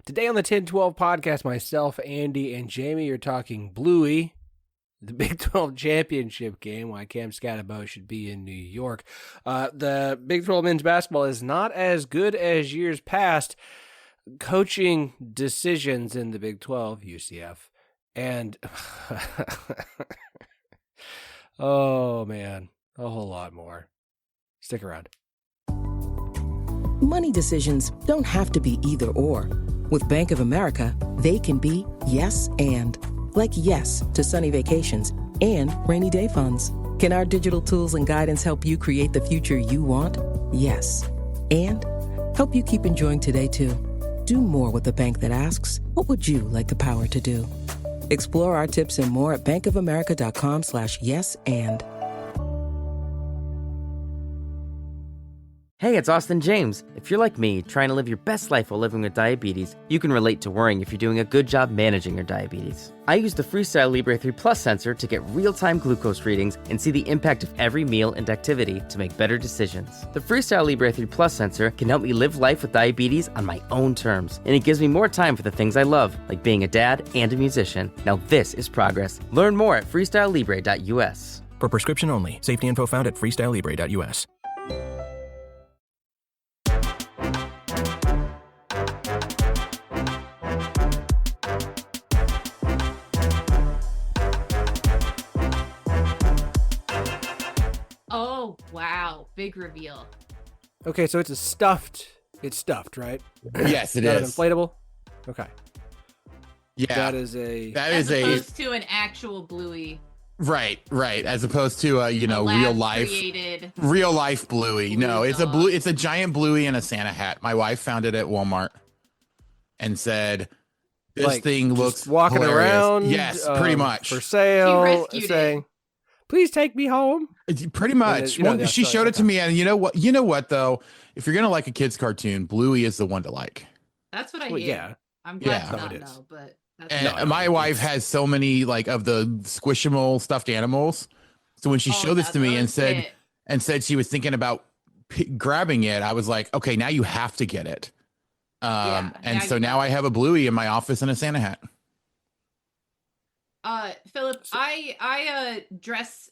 Today on the 10-12 podcast, myself, Andy, and Jamie are talking Bluey, the Big 12 championship game, why Cam Skattebo should be in New York. The Big 12 men's basketball is not as good as years past. Coaching decisions in the Big 12, UCF, and oh man, a whole lot more. Stick around. Money decisions don't have to be either or. With Bank of America, they can be yes and. Like yes to sunny vacations and rainy day funds. Can our digital tools and guidance help you create the future you want? Yes. And help you keep enjoying today too. Do more with a bank that asks, what would you like the power to do? Explore our tips and more at bankofamerica.com/yes and. Hey, it's Austin James. If you're like me, trying to live your best life while living with diabetes, you can relate to worrying if you're doing a good job managing your diabetes. I use the Freestyle Libre 3 Plus sensor to get real-time glucose readings and see the impact of every meal and activity to make better decisions. The Freestyle Libre 3 Plus sensor can help me live life with diabetes on my own terms, and it gives me more time for the things I love, like being a dad and a musician. Now this is progress. Learn more at freestylelibre.us. For prescription only. Safety info found at freestylelibre.us. Oh, wow. Big reveal. Okay, so it's stuffed, right? Yes, it Not is. an inflatable? Okay. Yeah. That is a... As opposed to an actual Bluey. Right. As opposed to real life Bluey. No, it's dog. it's a giant Bluey in a Santa hat. My wife found it at Walmart and said, "This Like, thing just looks walking hilarious." around. Yes, pretty much. For sale. She rescued saying, it. please take me home. Pretty much. You know, Well, that's she right, showed it to okay. me, and you know what though? If you're gonna like a kid's cartoon, Bluey is the one to like. That's what I Well, hear. yeah. I'm glad Yeah. to No, not it is. know, but that's And No, my wife it's- has so many like of the squishable stuffed animals. So when she showed this to me and said she was thinking about grabbing it, I was like, okay, now you have to get it. Now I have a Bluey in my office and a Santa hat. Phillip, I dress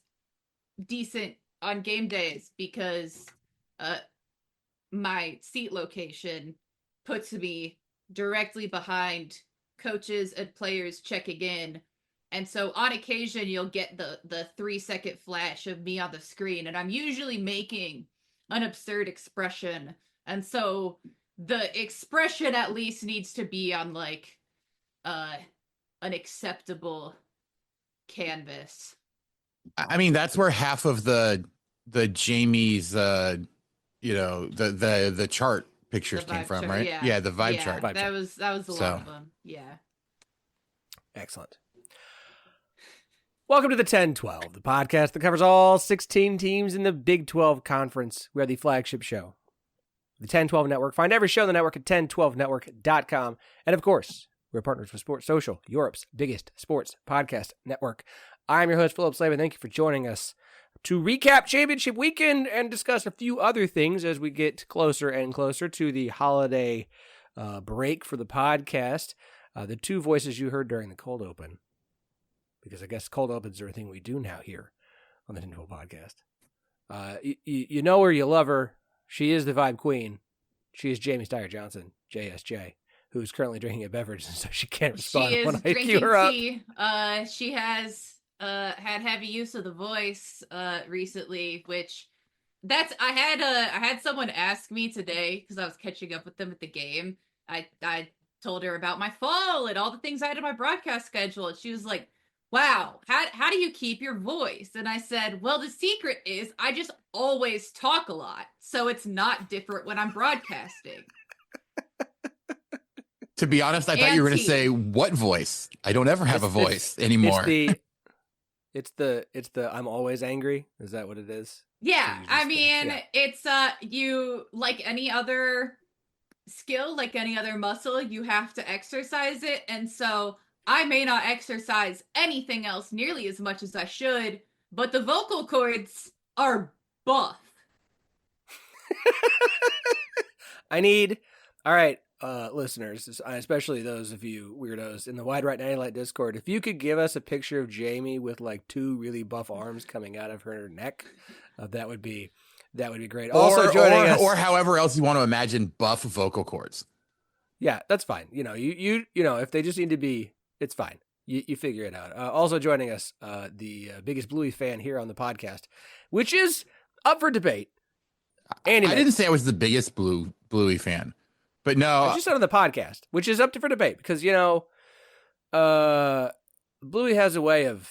decent on game days because my seat location puts me directly behind coaches and players checking in. And so on occasion you'll get the 3-second flash of me on the screen, and I'm usually making an absurd expression. And so the expression at least needs to be on like an acceptable canvas. I mean, that's where half of the Jamie's the chart pictures The came vibe from, chart, right? yeah. The vibe chart. Vibe That chart. was a lot of them. Yeah. Excellent. Welcome to the 10-12, the podcast that covers all 16 teams in the Big 12 Conference. We are the flagship show, the 10-12 Network. Find every show on the network at 1012network.com. And of course, we're partners with Sports Social, Europe's biggest sports podcast network. I'm your host, Phillip Slavin. Thank you for joining us to recap championship weekend and discuss a few other things as we get closer and closer to the holiday break for the podcast. The two voices you heard during the cold open, because I guess cold opens are a thing we do now here on the 10-12 podcast. You know her, you love her. She is the vibe queen. She is Jamie Steyer-Johnson, JSJ, who's currently drinking a beverage, so she can't respond She is when I cue drinking her up. tea. She has had heavy use of the voice recently, which I had someone ask me today because I was catching up with them at the game. I told her about my fall and all the things I had in my broadcast schedule, and she was like, wow, how do you keep your voice? And I said, well, the secret is I just always talk a lot, so it's not different when I'm broadcasting. To be honest, I thought you were going to say, what voice? I don't ever have a voice anymore. It's the I'm always angry. Is that what it is? Yeah, So I mean, it's you, like any other skill, like any other muscle, you have to exercise it. And so I may not exercise anything else nearly as much as I should, but the vocal cords are buff. All right. listeners, especially those of you weirdos in the Wide Right 90 Light Discord, if you could give us a picture of Jamie with like 2 really buff arms coming out of her neck, that would be great. Also joining us, or however else you want to imagine buff vocal cords. Yeah, that's fine. You know, if they just need to be, it's fine. You figure it out. Also joining us, the biggest Bluey fan here on the podcast, which is up for debate. Andy, I didn't say I was the biggest Bluey fan, but no, I just said on the podcast, which is up for debate because Bluey has a way of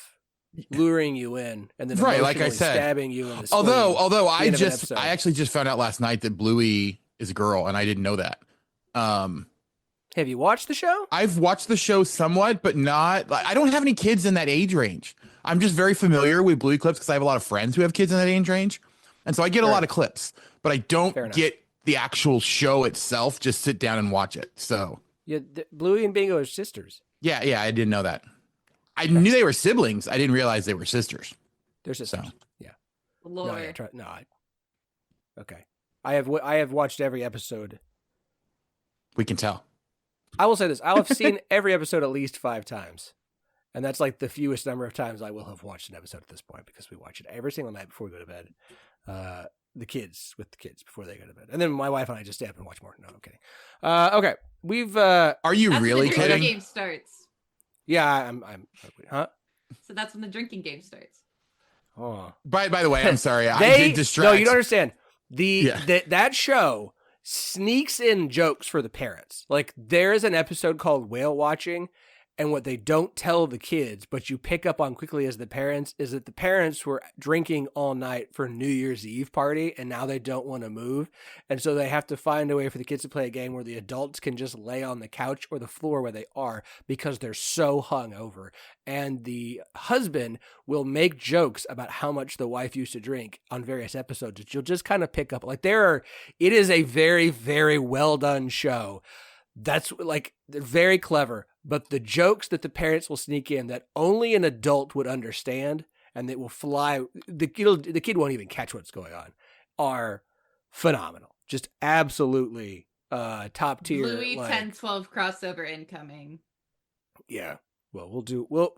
luring you in and then right, like I said, stabbing you in the although I actually just found out last night that Bluey is a girl, and I didn't know that. Have you watched the show? I've watched the show somewhat, but not. I don't have any kids in that age range. I'm just very familiar with Bluey clips because I have a lot of friends who have kids in that age range, and so I get a lot of clips, but I don't get the actual show itself. Just sit down and watch it. So yeah, Bluey and Bingo are sisters. Yeah, I didn't know that. I knew they were siblings. I didn't realize they were sisters. They're sisters. So. Yeah. Lord. Okay. I have watched every episode. We can tell. I will say this. I'll have seen every episode at least 5 times. And that's like the fewest number of times I will have watched an episode at this point because we watch it every single night before we go to bed. With the kids before they go to bed. And then my wife and I just stay up and watch more. No, I'm kidding. Okay. We've Are you really kidding? That's when the drinking game starts. Yeah, I'm huh? So that's when the drinking game starts. Oh. By the way, I'm sorry. I did distract. No, you don't understand. That show sneaks in jokes for the parents. Like there's an episode called Whale Watching, and what they don't tell the kids, but you pick up on quickly as the parents, is that the parents were drinking all night for New Year's Eve party, and now they don't want to move. And so they have to find a way for the kids to play a game where the adults can just lay on the couch or the floor where they are because they're so hungover. And the husband will make jokes about how much the wife used to drink on various episodes. You'll just kind of pick up. Like it is a very, very well done show. That's like, they're very clever, but the jokes that the parents will sneak in that only an adult would understand and that will fly, the kid won't even catch what's going on, are phenomenal. Just absolutely top tier. Bluey 10-12 crossover incoming. Yeah. Well,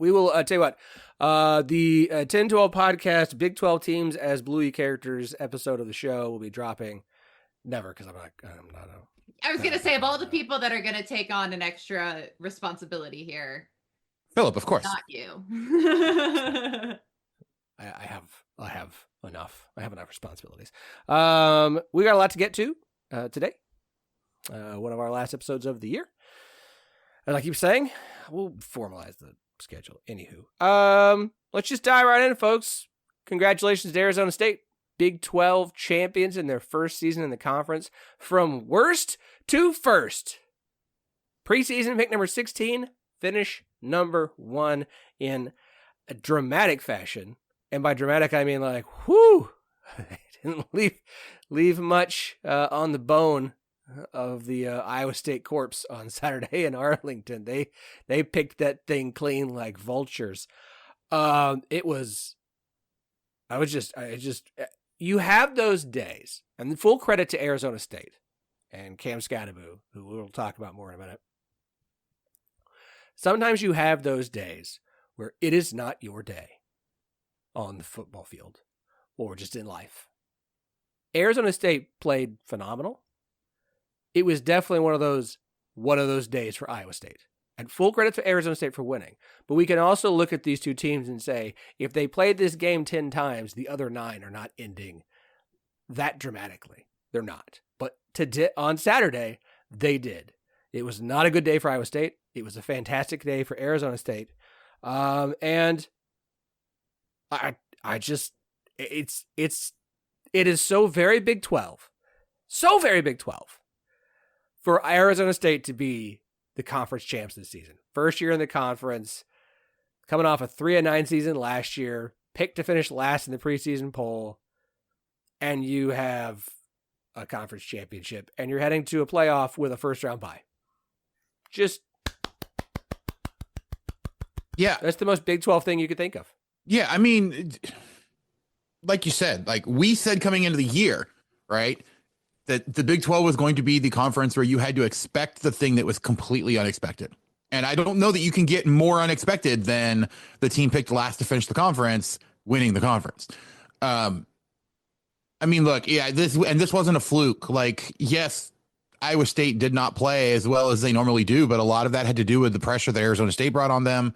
we will tell you what, the 10-12 podcast, Big 12 teams as Bluey characters episode of the show will be dropping never. Because I'm not I was going to say, of all the people that are going to take on an extra responsibility here, Phillip, of course. not you. I have enough. I have enough responsibilities. We got a lot to get to today. One of our last episodes of the year. And I keep saying, we'll formalize the schedule. Anywho, let's just dive right in, folks. Congratulations to Arizona State. Big 12 champions in their first season in the conference. From worst to first. Preseason pick number 16, finish number 1 in a dramatic fashion. And by dramatic, I mean like, whoo, they didn't leave much on the bone of the Iowa State corpse on Saturday in Arlington. They picked that thing clean like vultures. You have those days, and full credit to Arizona State and Cam Skattebo, who we'll talk about more in a minute. Sometimes you have those days where it is not your day on the football field or just in life. Arizona State played phenomenal. It was definitely one of those days for Iowa State. And full credit to Arizona State for winning. But we can also look at these two teams and say, if they played this game 10 times, the other 9 are not ending that dramatically. They're not. But on Saturday, they did. It was not a good day for Iowa State. It was a fantastic day for Arizona State. And it is so very Big 12. So very Big 12 for Arizona State to be the conference champs this season. First year in the conference, coming off a 3-9 season last year, picked to finish last in the preseason poll, and you have a conference championship, and you're heading to a playoff with a first-round bye. Yeah, that's the most Big 12 thing you could think of. Yeah, I mean, like you said, like we said coming into the year, right? that the Big 12 was going to be the conference where you had to expect the thing that was completely unexpected. And I don't know that you can get more unexpected than the team picked last to finish the conference, winning the conference. I mean, look, yeah, this wasn't a fluke. Like, yes, Iowa State did not play as well as they normally do, but a lot of that had to do with the pressure that Arizona State brought on them.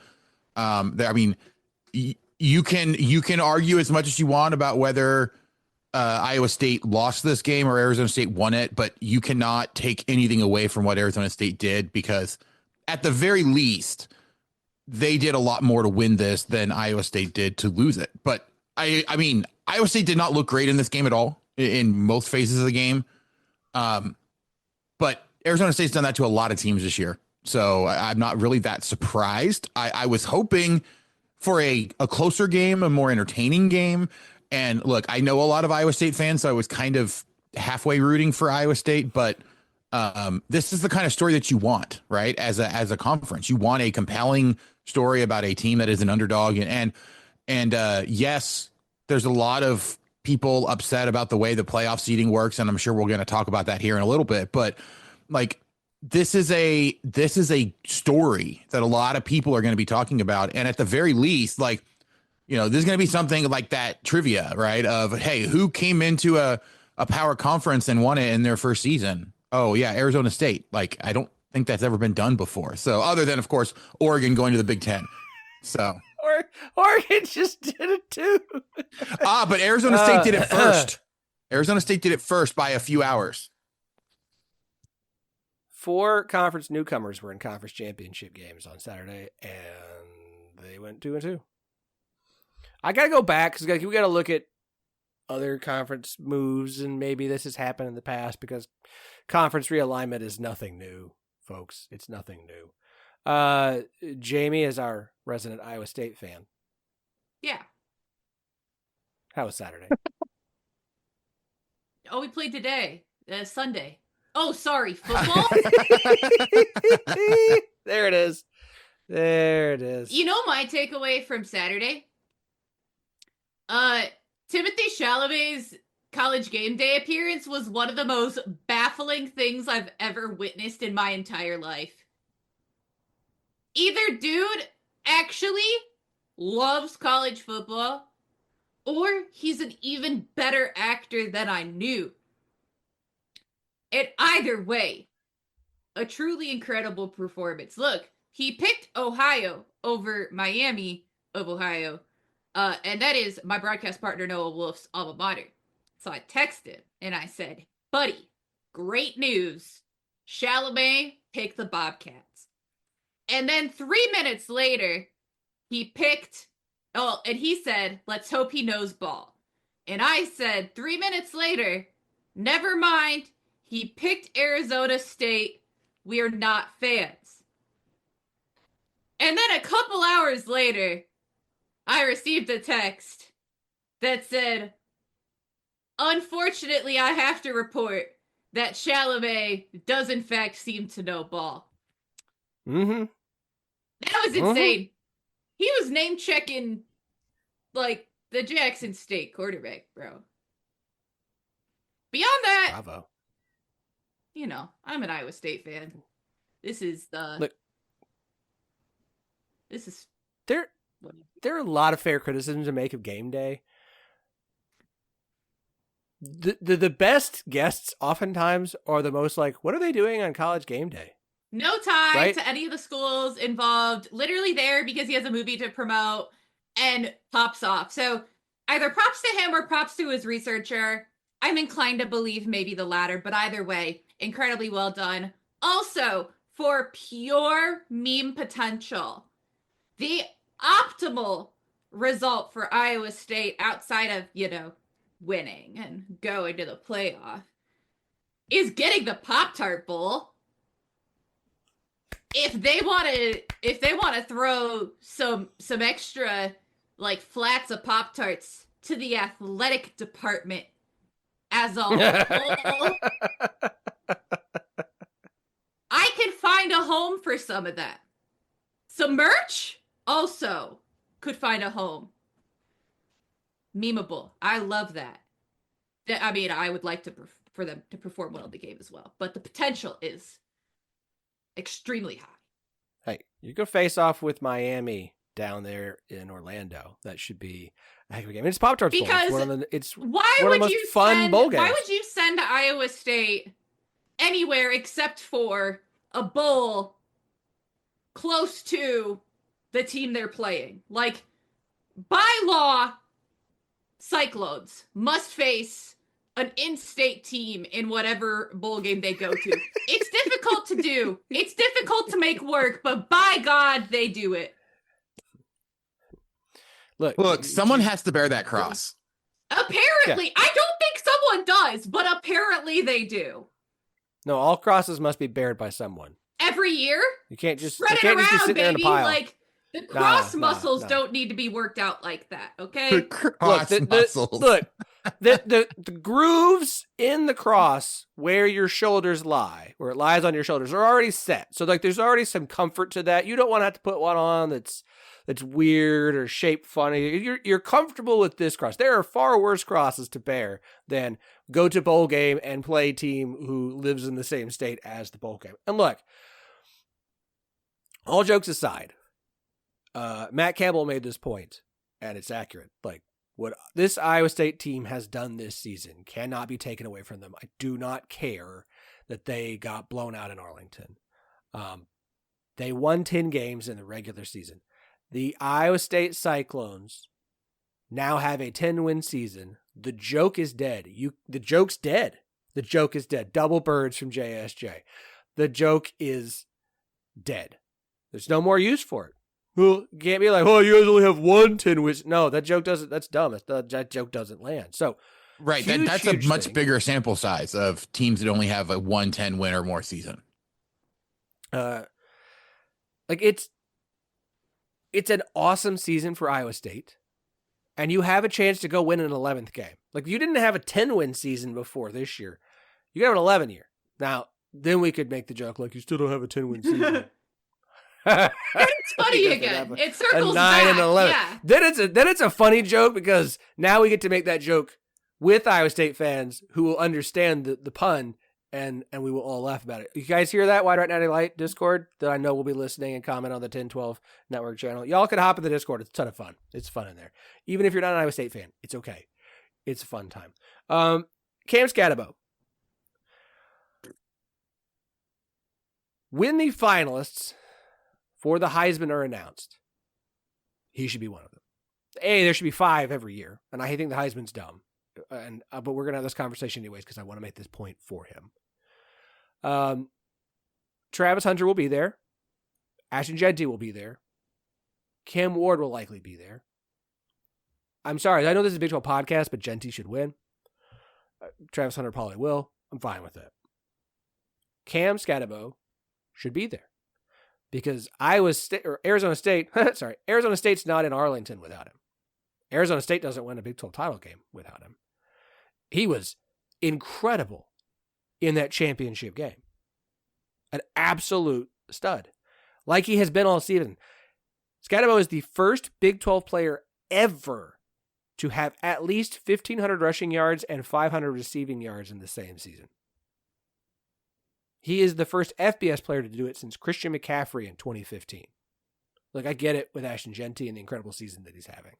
I mean, you can argue as much as you want about whether Iowa State lost this game or Arizona State won it, but you cannot take anything away from what Arizona State did, because at the very least, they did a lot more to win this than Iowa State did to lose it. But I mean, Iowa State did not look great in this game at all in most phases of the game. But Arizona State's done that to a lot of teams this year. So I'm not really that surprised. I was hoping for a closer game, a more entertaining game. And look, I know a lot of Iowa State fans, so I was kind of halfway rooting for Iowa State, but this is the kind of story that you want, right? As a conference, you want a compelling story about a team that is an underdog. And yes, there's a lot of people upset about the way the playoff seeding works, and I'm sure we're going to talk about that here in a little bit. But like, this is a story that a lot of people are going to be talking about, and at the very least, like, you know, there's going to be something like that trivia, right? Of, hey, who came into a power conference and won it in their first season? Oh yeah, Arizona State. Like, I don't think that's ever been done before. So other than, of course, Oregon going to the Big Ten. So Oregon just did it too. But Arizona State did it first. Arizona State did it first by a few hours. 4 conference newcomers were in conference championship games on Saturday, and they went 2-2. I got to go back because we got to look at other conference moves, and maybe this has happened in the past, because conference realignment is nothing new, folks. It's nothing new. Jamie is our resident Iowa State fan. Yeah. How was Saturday? Oh, we played today, Sunday. Oh, sorry, football? There it is. There it is. You know my takeaway from Saturday? Timothy Chalamet's College Game Day appearance was one of the most baffling things I've ever witnessed in my entire life. Either dude actually loves college football, or he's an even better actor than I knew. And either way, a truly incredible performance. Look, he picked Ohio over Miami of Ohio, and that is my broadcast partner Noah Wolf's alma mater. So I texted and I said, buddy, great news. Chalamet picked the Bobcats. And then 3 minutes later, he picked, and he said, let's hope he knows ball. And I said, 3 minutes later, never mind, he picked Arizona State. We are not fans. And then a couple hours later, I received a text that said, unfortunately, I have to report that Chalamet does in fact seem to know ball. Mm-hmm. That was insane. He was name checking like the Jackson State quarterback, bro. Beyond that, Bravo. You know, I'm an Iowa State fan. This is Look, this is there are a lot of fair criticisms to make of game day. The best guests oftentimes are the most like, what are they doing on college game day? no tie Right? to any of the schools involved. Literally there because he has a movie to promote and pops off. So either props to him or props to his researcher. I'm inclined to believe maybe the latter, but either way, incredibly well done. Also, for pure meme potential, the optimal result for Iowa State outside of, you know, winning and going to the playoff is getting the Pop-Tart Bowl. If they want to throw some extra like flats of Pop-Tarts to the athletic department as a whole, I can find a home for some of that. Some merch also could find a home. Memeable. I love that. I mean, I would like to for them to perform well in the game as well. But the potential is extremely high. Hey, you go face off with Miami down there in Orlando. That should be a heck of a game. It's Pop-Tarts Bowl. It's one of the most fun bowl games. Why would you send Iowa State anywhere except for a bowl close to the team they're playing? Like, by law, Cyclones must face an in-state team in whatever bowl game they go to. It's difficult to do. It's difficult to make work, but by God, they do it. Look, someone has to bear that cross. Apparently. I don't think someone does, but apparently they do. No, all crosses must be bared by someone. Every year? You can't just spread it around, just be sitting there in a pile. Like, the cross muscles don't need to be worked out like that, okay? The cross muscles. The grooves in the cross where your shoulders lie, where it lies on your shoulders, are already set. So, like, there's already some comfort to that. You don't want to have to put one on that's weird or shaped funny. You're comfortable with this cross. There are far worse crosses to bear than go to bowl game and play a team who lives in the same state as the bowl game. And look, all jokes aside, Matt Campbell made this point, and it's accurate. Like, what this Iowa State team has done this season cannot be taken away from them. I do not care that they got blown out in Arlington. They won 10 games in the regular season. The Iowa State Cyclones now have a 10-win season. The joke is dead. The joke's dead. The joke is dead. Double birds from JSJ. The joke is dead. There's no more use for it. Well, you can't be like, oh, you guys only have 1 10 wins. No, that joke doesn't. That's dumb. That joke doesn't land. So, right, that's a much bigger sample size of teams that only have a 1-10 win or more season. Like it's an awesome season for Iowa State, and you have a chance to go win an 11th game. Like, you didn't have a 10-win season before this year. You got an 11 year. Now, then we could make the joke, like, you still don't have a 10-win season. It's funny again. It circles a 9 back. And 11. Yeah. Then it's a funny joke because now we get to make that joke with Iowa State fans who will understand the pun, and we will all laugh about it. You guys hear that? Wide Right 90 Light Discord that I know will be listening and comment on the 1012 Network channel. Y'all can hop in the Discord. It's a ton of fun. It's fun in there. Even if you're not an Iowa State fan, it's okay. It's a fun time. Cam Skattebo. When the finalists for the Heisman are announced, he should be one of them. There should be 5 every year, and I think the Heisman's dumb. But we're gonna have this conversation anyways because I want to make this point for him. Travis Hunter will be there. Ashton Jeanty will be there. Cam Ward will likely be there. I'm sorry, I know this is a Big 12 podcast, but Jeanty should win. Travis Hunter probably will. I'm fine with it. Cam Skattebo should be there because Arizona State. Sorry, Arizona State's not in Arlington without him. Arizona State doesn't win a Big 12 title game without him. He was incredible in that championship game. An absolute stud. Like he has been all season. Skattebo is the first Big 12 player ever to have at least 1,500 rushing yards and 500 receiving yards in the same season. He is the first FBS player to do it since Christian McCaffrey in 2015. Like, I get it with Ashton Jeanty and the incredible season that he's having.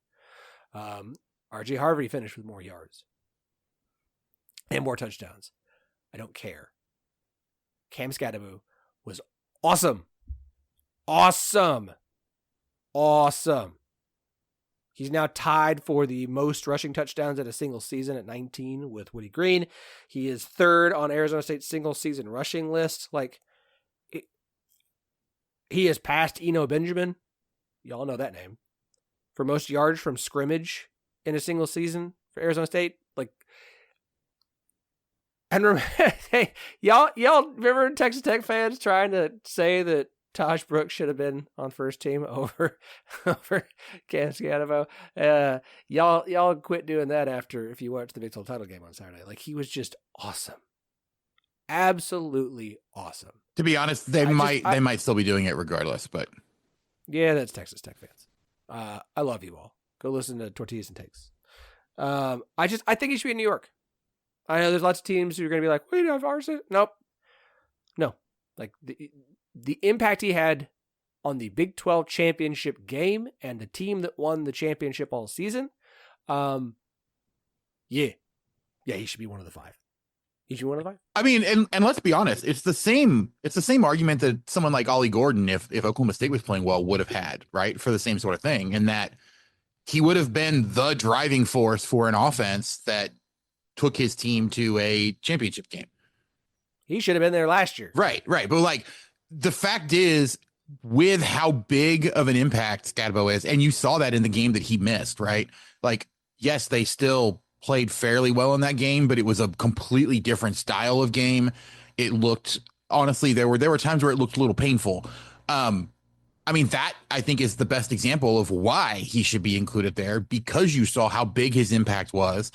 RJ Harvey finished with more yards and more touchdowns. I don't care. Cam Skattebo was awesome. Awesome. He's now tied for the most rushing touchdowns in a single season at 19 with Woody Green. He is 3rd on Arizona State's single season rushing list. He has passed Eno Benjamin. Y'all know that name. For most yards from scrimmage in a single season for Arizona State. And remember, hey, y'all remember Texas Tech fans trying to say that Taj Brooks should have been on first team over Cam Skattebo? Y'all quit doing that if you watched the Big 12 title game on Saturday. Like, he was just awesome. Absolutely awesome. To be honest, they might still be doing it regardless, but yeah, that's Texas Tech fans. I love you all. Go listen to Tortillas and Takes. I think he should be in New York. I know there's lots of teams who are going to be like, wait, ours? Nope. No. Like the impact he had on the Big 12 championship game and the team that won the championship all season. Yeah, he should be one of the 5. He should be one of the 5. I mean, and let's be honest, it's the same argument that someone like Ollie Gordon, if Oklahoma State was playing well, would have had, right? For the same sort of thing. And that he would have been the driving force for an offense that took his team to a championship game. He should have been there last year. Right. But like, the fact is, with how big of an impact Skattebo is, and you saw that in the game that he missed, right? Like, yes, they still played fairly well in that game, but it was a completely different style of game. It looked, honestly, there were times where it looked a little painful. I mean, that I think is the best example of why he should be included there, because you saw how big his impact was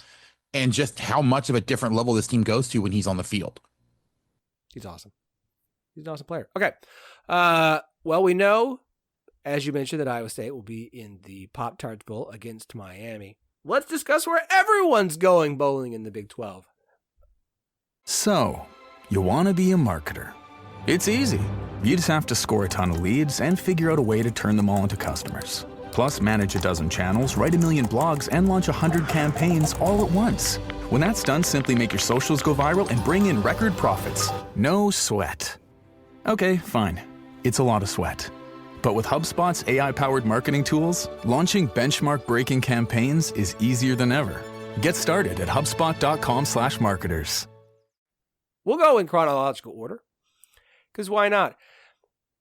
and just how much of a different level this team goes to when he's on the field. He's awesome. He's an awesome player. Okay. Well, we know, as you mentioned, that Iowa State will be in the Pop-Tarts Bowl against Miami. Let's discuss where everyone's going bowling in the Big 12. So, you want to be a marketer. It's easy. You just have to score a ton of leads and figure out a way to turn them all into customers. Plus, manage a dozen channels, write a million blogs, and launch 100 campaigns all at once. When that's done, simply make your socials go viral and bring in record profits. No sweat. Okay, fine. It's a lot of sweat. But with HubSpot's AI-powered marketing tools, launching benchmark-breaking campaigns is easier than ever. Get started at HubSpot.com/marketers. We'll go in chronological order, because why not?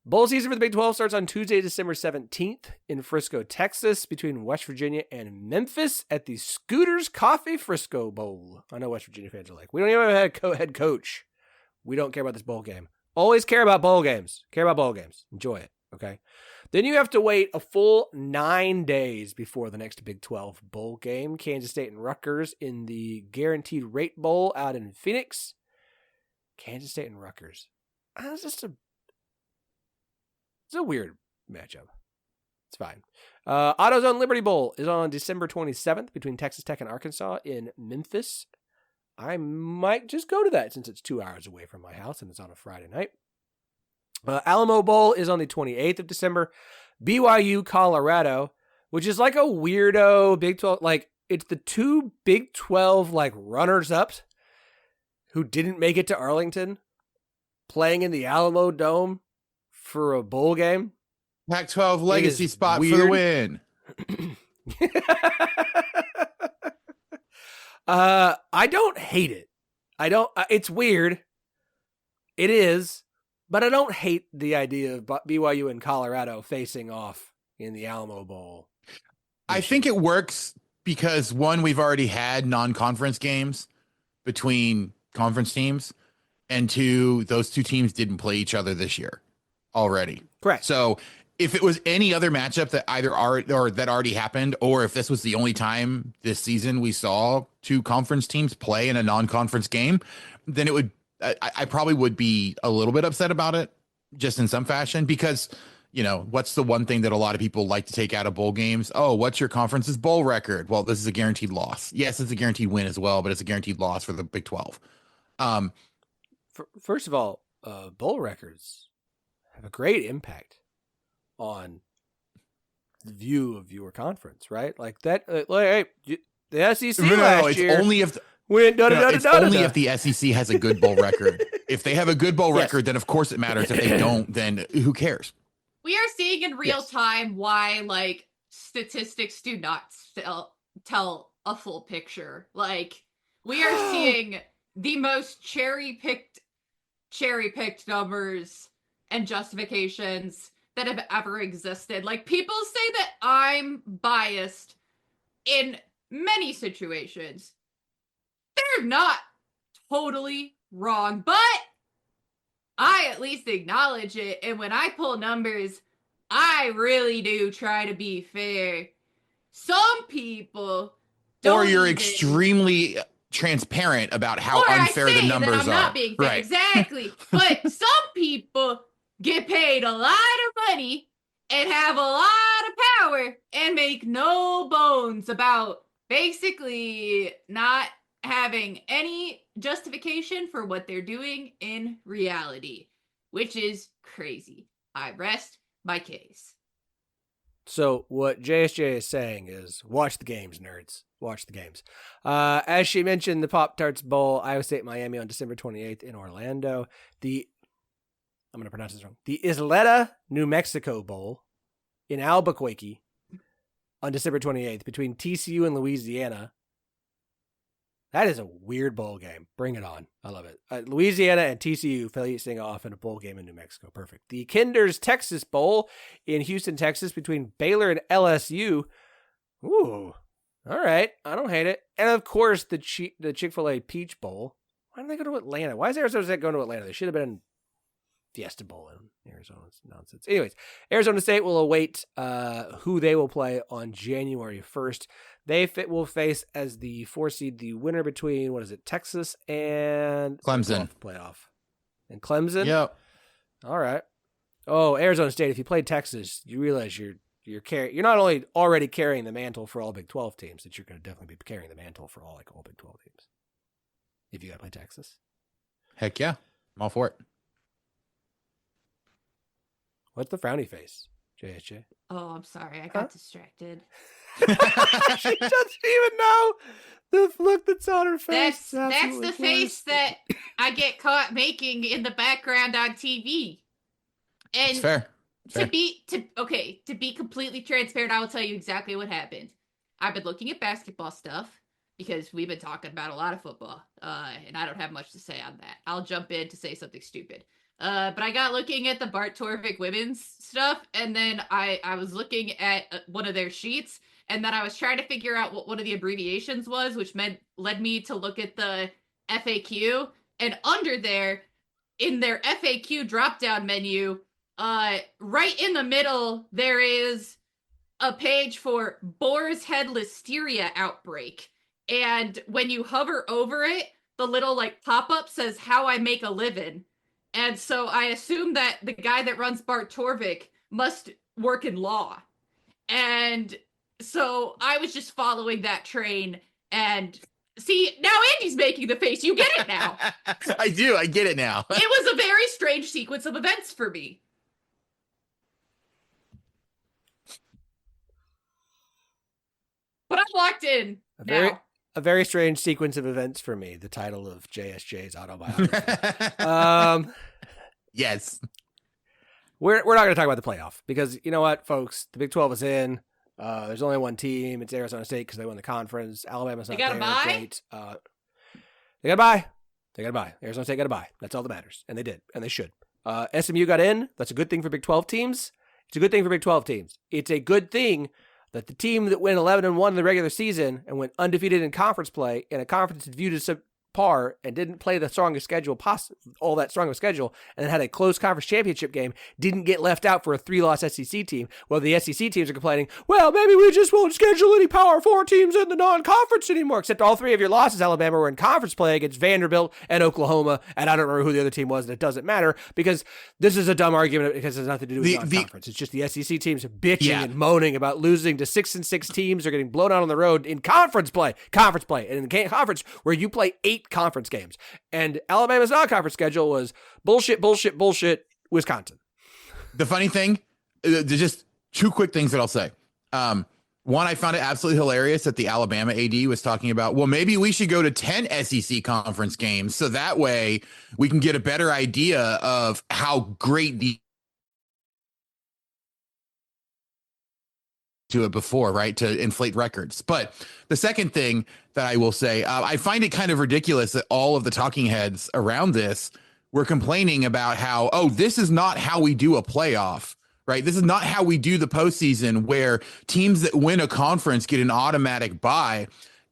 Bowl season for the Big 12 starts on Tuesday, December 17th in Frisco, Texas, between West Virginia and Memphis at the Scooters Coffee Frisco Bowl. I know West Virginia fans are like, we don't even have a head coach. We don't care about this bowl game. Always care about bowl games. Care about bowl games. Enjoy it, okay? Then you have to wait a full 9 days before the next Big 12 bowl game. Kansas State and Rutgers in the Guaranteed Rate Bowl out in Phoenix. Kansas State and Rutgers. It's a weird matchup. It's fine. AutoZone Liberty Bowl is on December 27th between Texas Tech and Arkansas in Memphis. I might just go to that since it's 2 hours away from my house and it's on a Friday night. Alamo Bowl is on the 28th of December. BYU, Colorado, which is like a weirdo Big 12. Like, it's the 2 Big 12 like runners-ups who didn't make it to Arlington playing in the Alamo Dome for a bowl game. Pac-12 legacy spot weird. For the win. I don't hate it. It's weird. It is, but I don't hate the idea of BYU and Colorado facing off in the Alamo Bowl. I think it works because, one, we've already had non-conference games between conference teams, and two, those two teams didn't play each other this year already. Correct. So if it was any other matchup that either that already happened, or if this was the only time this season we saw two conference teams play in a non-conference game, then it would, I probably would be a little bit upset about it just in some fashion, because, you know, what's the one thing that a lot of people like to take out of bowl games? Oh, what's your conference's bowl record? Well, this is a guaranteed loss. Yes, it's a guaranteed win as well, but it's a guaranteed loss for the Big 12. First of all, bowl records have a great impact on the view of your conference, right? Like that, the SEC last year. It's only if if the SEC has a good bowl record. If they have a good bowl record, then of course it matters. If they don't, then who cares? We are seeing in real time why, like, statistics do not tell a full picture. Like, we are seeing the most cherry-picked numbers and justifications that have ever existed. Like, people say that I'm biased in many situations. They're not totally wrong, but I at least acknowledge it. And when I pull numbers, I really do try to be fair. Some people don't. Or you're extremely transparent about how unfair the numbers that I'm not being fair. Right. Exactly. But some people get paid a lot of money and have a lot of power and make no bones about basically not having any justification for what they're doing in reality, which is crazy. I rest my case. So what JSJ is saying is, watch the games, nerds. Watch the games. As she mentioned, the Pop-Tarts Bowl, Iowa State, Miami on December 28th in Orlando. I'm going to pronounce this wrong. The Isleta, New Mexico Bowl in Albuquerque on December 28th between TCU and Louisiana. That is a weird bowl game. Bring it on. I love it. Louisiana and TCU facing off in a bowl game in New Mexico. Perfect. The Kinder's Texas Bowl in Houston, Texas between Baylor and LSU. Ooh. All right. I don't hate it. And of course, the Chick-fil-A Peach Bowl. Why did they go to Atlanta? Why is Arizona State going to Atlanta? They should have been in Fiesta Bowl in Arizona. It's nonsense. Anyways, Arizona State will await who they will play on January 1st. They will face as the 4 seed the winner between, Texas and Clemson playoff. And Clemson? Yep. All right. Oh, Arizona State, if you play Texas, you realize you're not only already carrying the mantle for all Big 12 teams, that you're going to definitely be carrying the mantle for all Big 12 teams. If you got to play Texas. Heck yeah. I'm all for it. What's the frowny face, JSJ? Oh, I'm sorry. I got distracted. She doesn't even know the look that's on her face. That's the face that I get caught making in the background on TV. And it's fair. To be completely transparent, I will tell you exactly what happened. I've been looking at basketball stuff because we've been talking about a lot of football, and I don't have much to say on that. I'll jump in to say something stupid. But I got looking at the Bart Torvik women's stuff, and then I was looking at one of their sheets, and then I was trying to figure out what one of the abbreviations was, which led me to look at the FAQ, and under there, in their FAQ drop-down menu, right in the middle, there is a page for Boar's Head Listeria outbreak, and when you hover over it, the little pop-up says how I make a living. And so I assume that the guy that runs Bart Torvik must work in law. And so I was just following that train. And see, now Andy's making the face. You get it now. I do. I get it now. It was a very strange sequence of events for me. But I'm locked in now. A very strange sequence of events for me, the title of JSJ's autobiography. Yes. We're not going to talk about the playoff because you know what, folks? The Big 12 is in. There's only one team. It's Arizona State because they won the conference. Alabama's not there. Great. They got to buy. They got to buy. Arizona State got to buy. That's all that matters. And they did. And they should. SMU got in. That's a good thing for Big 12 teams. It's a good thing for Big 12 teams. It's a good thing that the team that went 11-1 in the regular season and went undefeated in conference play in a conference that's viewed as subpar and didn't play the strongest schedule, all that strongest schedule, and then had a close conference championship game, didn't get left out for a 3-loss SEC team. Well, the SEC teams are complaining, well, maybe we just won't schedule any Power 4 teams in the non-conference anymore, except all 3 of your losses, Alabama, were in conference play against Vanderbilt and Oklahoma, and I don't remember who the other team was, and it doesn't matter, because this is a dumb argument because it has nothing to do with non-conference. It's just the SEC teams bitching and moaning about losing to 6-6 teams or getting blown out on the road in conference play, and in the conference where you play 8 conference games. And Alabama's non-conference schedule was bullshit, Wisconsin. The funny thing, there's just 2 quick things that I'll say. One, I found it absolutely hilarious that the Alabama AD was talking about, well, maybe we should go to 10 SEC conference games so that way we can get a better idea of how great the to it before, right, to inflate records. But the second thing that I will say, I find it kind of ridiculous that all of the talking heads around this were complaining about how, oh, this is not how we do a playoff, right? This is not how we do the postseason where teams that win a conference get an automatic bye,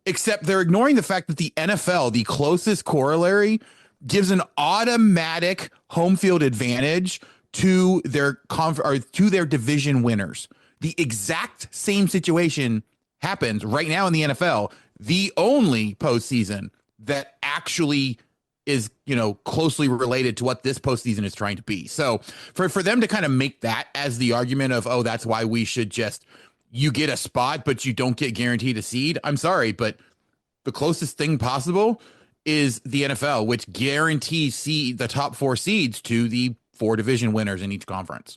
except they're ignoring the fact that the NFL, the closest corollary, gives an automatic home field advantage to their to their division winners. The exact same situation happens right now in the NFL. The only postseason that actually is, closely related to what this postseason is trying to be. So for them to kind of make that as the argument of, oh, that's why we should you get a spot, but you don't get guaranteed a seed. I'm sorry, but The closest thing possible is the NFL, which guarantees the top 4 seeds to the 4 division winners in each conference.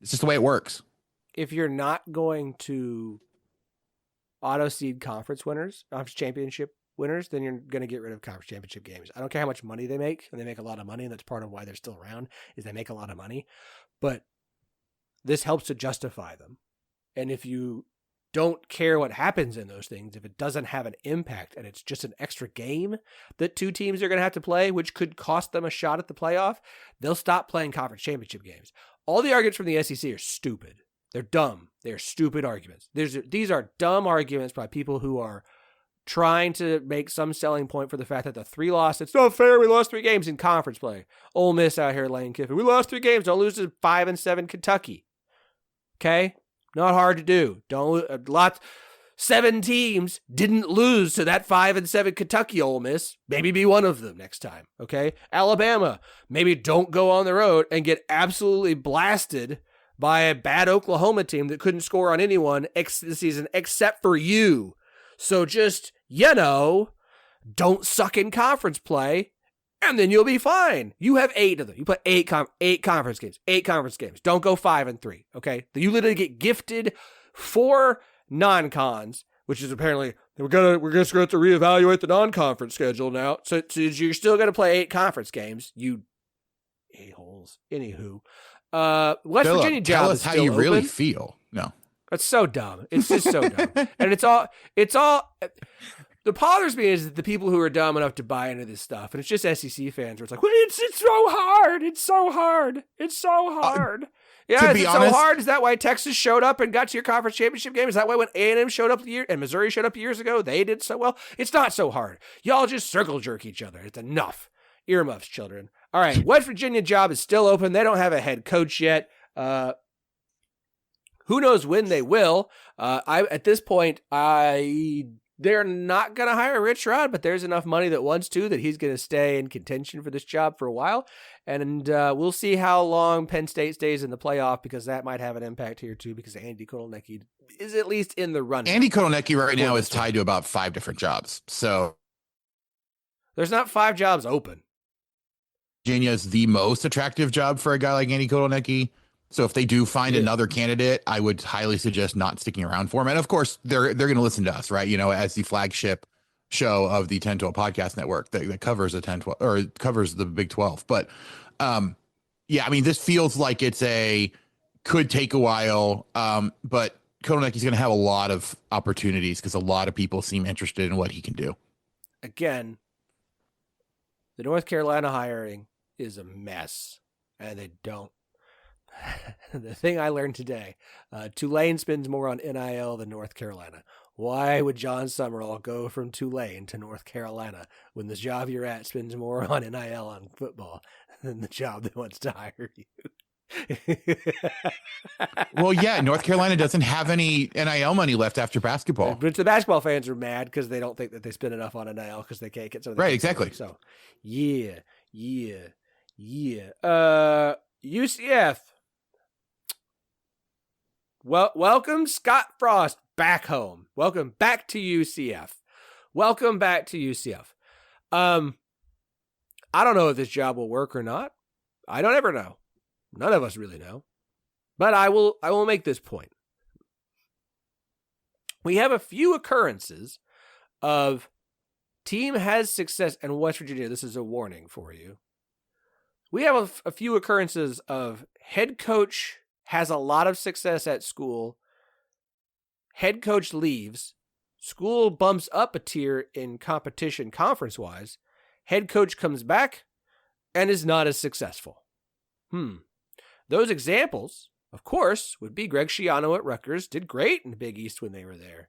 It's just the way it works. If you're not going to auto seed conference championship winners, then you're going to get rid of conference championship games. I don't care how much money they make, and they make a lot of money, and that's part of why they're still around, is they make a lot of money. But this helps to justify them. And if you don't care what happens in those things, if it doesn't have an impact and it's just an extra game that 2 teams are going to have to play, which could cost them a shot at the playoff, they'll stop playing conference championship games. All the arguments from the SEC are stupid. They're dumb. They're stupid arguments. These are dumb arguments by people who are trying to make some selling point for the fact that the 3 loss, it's not fair, we lost 3 games in conference play. Ole Miss out here laying Kiffin. We lost 3 games, don't lose to 5-7 Kentucky. Okay? Not hard to do. 7 teams didn't lose to that 5-7 Kentucky Ole Miss. Maybe be one of them next time. Okay? Alabama, maybe don't go on the road and get absolutely blasted by a bad Oklahoma team that couldn't score on anyone this season except for you. So just, don't suck in conference play, and then you'll be fine. You have 8 of them. You play 8 conference games. 8 conference games. Don't go 5-3, okay? You literally get gifted 4 non-cons, which is apparently, we're just going to reevaluate the non-conference schedule now. So you're still going to play 8 conference games, you a-holes. Anywho. West Phillip, Virginia job tell us is how still you really open. feel. No. It's so dumb. It's just so dumb. And it's all, what bothers me is the people who are dumb enough to buy into this stuff. And it's just SEC fans where it's like, well, it's so hard. It's so hard. It's so hard. Yeah, is it so hard? Is that why Texas showed up and got to your conference championship game? Is that why when A&M showed up and Missouri showed up years ago, they did so well? It's not so hard. Y'all just circle jerk each other. It's enough. Earmuffs, children. All right, West Virginia job is still open. They don't have a head coach yet. Who knows when they will? At this point, they're not going to hire Rich Rod, but there's enough money that wants to that he's going to stay in contention for this job for a while. And we'll see how long Penn State stays in the playoff, because that might have an impact here too, because Andy Kotelnicki is at least in the running. Andy Kotelnicki right now is tied to about 5 different jobs. So there's not 5 jobs open. Virginia is the most attractive job for a guy like Andy Kotelnicki. So if they do find another candidate, I would highly suggest not sticking around for him. And of course, they're going to listen to us, right? As the flagship show of the 10-12 podcast network that covers the 10-12 or covers the Big 12. But this feels like could take a while. But Kotelnicki's going to have a lot of opportunities because a lot of people seem interested in what he can do. Again, the North Carolina hiring is a mess, and they don't. The thing I learned today, Tulane spends more on NIL than North Carolina. Why would John Summerall go from Tulane to North Carolina when the job you're at spends more on NIL on football than the job that wants to hire you? Well, yeah, North Carolina doesn't have any NIL money left after basketball. But the basketball fans are mad because they don't think that they spend enough on NIL because they can't get some of the right, exactly. So, yeah. UCF. Well, welcome Scott Frost back home. Welcome back to UCF. I don't know if this job will work or not. I don't ever know. None of us really know. But I will make this point. We have a few occurrences of team has success, and West Virginia, this is a warning for you. We have a few occurrences of head coach has a lot of success at school, head coach leaves, school bumps up a tier in competition conference-wise, head coach comes back and is not as successful. Those examples, of course, would be Greg Schiano at Rutgers, did great in the Big East when they were there.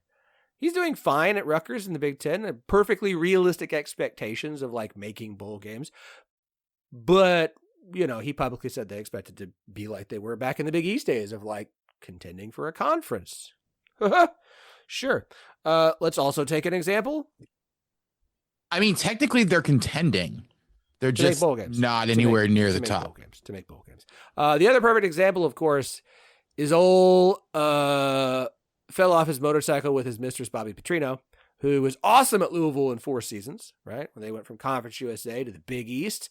He's doing fine at Rutgers in the Big Ten, perfectly realistic expectations of making bowl games. But, he publicly said they expected to be like they were back in the Big East days of contending for a conference. Sure. Let's also take an example. I mean, technically they're contending. They're just not anywhere near the top. To make bowl games. The other perfect example, of course, is fell off his motorcycle with his mistress, Bobby Petrino. who was awesome at Louisville in 4 seasons, right? When they went from Conference USA to the Big East,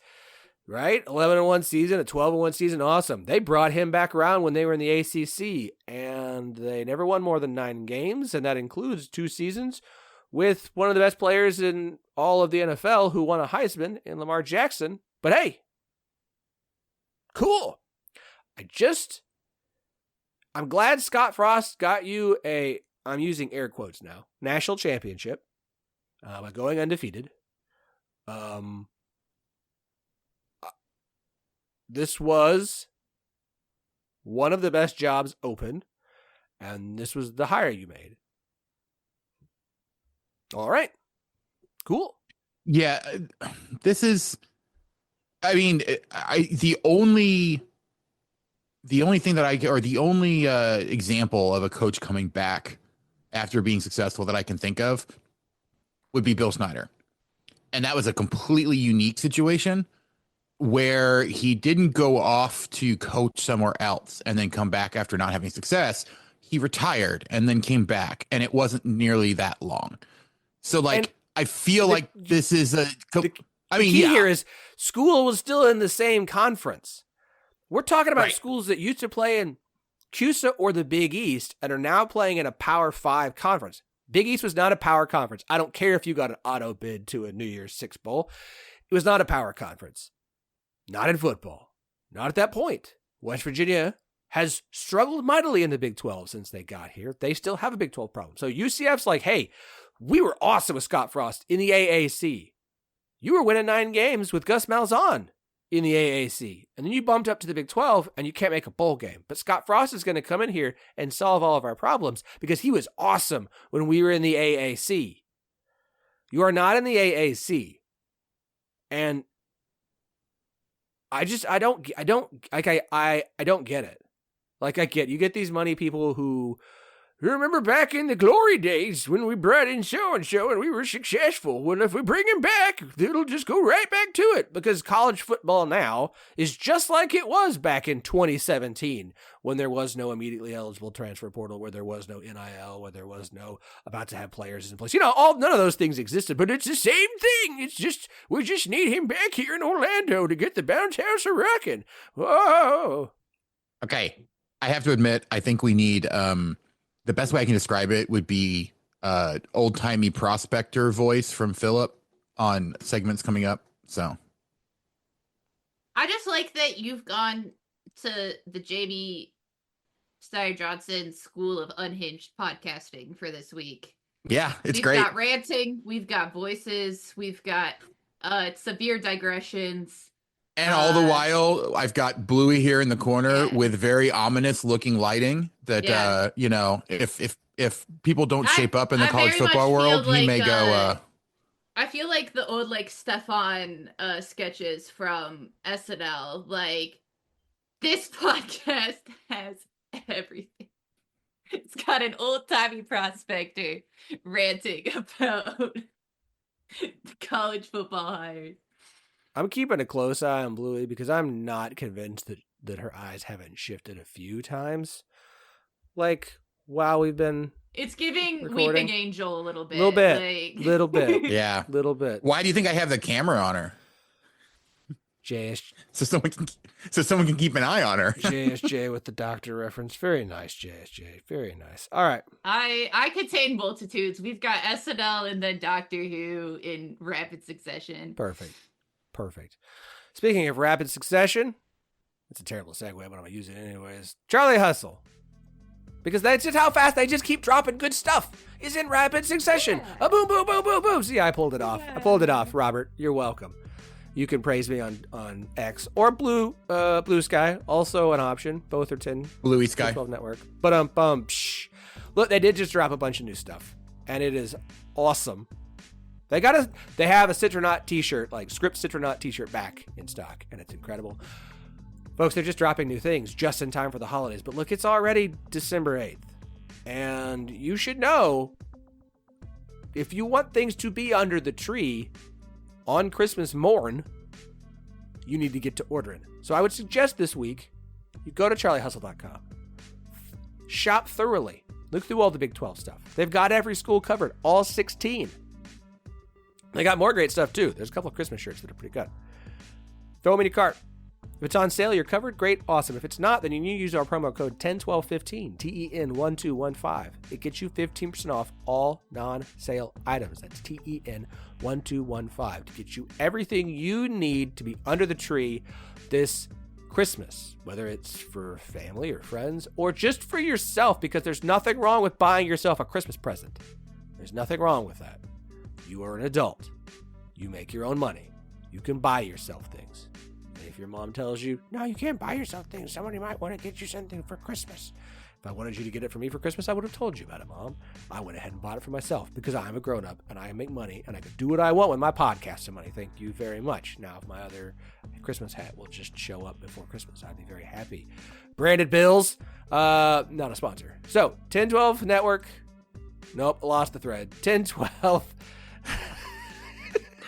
right? 11-1 season, a 12-1 season, awesome. They brought him back around when they were in the ACC, and they never won more than 9 games, and that includes 2 seasons with one of the best players in all of the NFL who won a Heisman in Lamar Jackson. But hey, cool. I'm glad Scott Frost got you I'm using air quotes now, national championship by going undefeated. This was one of the best jobs open, and this was the hire you made. All right. Cool. Yeah, this is, I mean, the only thing that the only example of a coach coming back after being successful that I can think of would be Bill Snyder. And that was a completely unique situation where he didn't go off to coach somewhere else and then come back after not having success. He retired and then came back, and it wasn't nearly that long. So, like, I feel like this is the key here is school was still in the same conference. We're talking about schools that used to play in CUSA or the Big East and are now playing in a Power 5 conference. Big East was not a power conference. I don't care if you got an auto bid to a New Year's Six Bowl. It was not a power conference. Not in football. Not at that point. West Virginia has struggled mightily in the Big 12 since they got here. They still have a Big 12 problem. So UCF's like, hey, we were awesome with Scott Frost in the AAC. You were winning 9 games with Gus Malzahn in the AAC. And then you bumped up to the Big 12 and you can't make a bowl game. But Scott Frost is going to come in here and solve all of our problems because he was awesome when we were in the AAC. You are not in the AAC. And I don't get it. Like, I get, you get these money people who remember back in the glory days when we brought in so-and-so and we were successful. Well, if we bring him back, it'll just go right back to it, because college football now is just like it was back in 2017 when there was no immediately eligible transfer portal, where there was no NIL, where there was no about to have players in place. You know, none of those things existed, but it's the same thing. It's just, we just need him back here in Orlando to get the bounce house a-rockin'. Whoa. Okay. I have to admit, I think we need, the best way I can describe it would be old-timey prospector voice from Phillip on segments coming up. So I just like that you've gone to the Jamie Steyer-Johnson School of Unhinged podcasting for this week. Yeah, it's great. We've got ranting, we've got voices, we've got severe digressions. And all the while, I've got Bluey here in the corner with very ominous looking lighting that, you know, if people don't shape up in the college football world, he may go. I feel like the old, like, Stefan sketches from SNL. Like, this podcast has everything. It's got an old-timey prospector ranting about college football hires. I'm keeping a close eye on Bluey because I'm not convinced that her eyes haven't shifted a few times. Like, while we've been It's giving recording. Weeping Angel a little bit. Little bit. Like... Little bit. Yeah. Little bit. Why do you think I have the camera on her? JS. So someone can keep an eye on her. JSJ with the doctor reference. Very nice, JSJ. Very nice. All right. I contain multitudes. We've got SNL and then Doctor Who in rapid succession. Perfect. Speaking of rapid succession, it's a terrible segue, but I'm going to use it anyways. Charlie Hustle. Because that's just how fast they just keep dropping good stuff. Is in rapid succession. A boom, boom, boom, boom, boom. See, I pulled it off. Robert. You're welcome. You can praise me on X or Blue Sky. Also an option. Both are 10. Bluey Sky. 12 network. But look, they did just drop a bunch of new stuff. And it is awesome. They have a Citronaut t-shirt, like Script Citronaut t-shirt back in stock, and it's incredible. Folks, they're just dropping new things just in time for the holidays. But look, it's already December 8th. And you should know, if you want things to be under the tree on Christmas morn, you need to get to ordering. So I would suggest this week, you go to charliehustle.com. Shop thoroughly. Look through all the Big 12 stuff. They've got every school covered, all 16. They got more great stuff, too. There's a couple of Christmas shirts that are pretty good. Throw them in your cart. If it's on sale, you're covered. Great, awesome. If it's not, then you need to use our promo code 101215, TEN1215. It gets you 15% off all non-sale items. That's TEN1215 to get you everything you need to be under the tree this Christmas, whether it's for family or friends or just for yourself, because there's nothing wrong with buying yourself a Christmas present. There's nothing wrong with that. You are an adult. You make your own money. You can buy yourself things. And if your mom tells you, no, you can't buy yourself things, somebody might want to get you something for Christmas. If I wanted you to get it for me for Christmas, I would have told you about it, Mom. I went ahead and bought it for myself because I'm a grown-up and I make money and I can do what I want with my podcast money. Thank you very much. Now, if my other Christmas hat will just show up before Christmas, I'd be very happy. Branded bills, not a sponsor. So, 1012 Network. Nope, lost the thread. 1012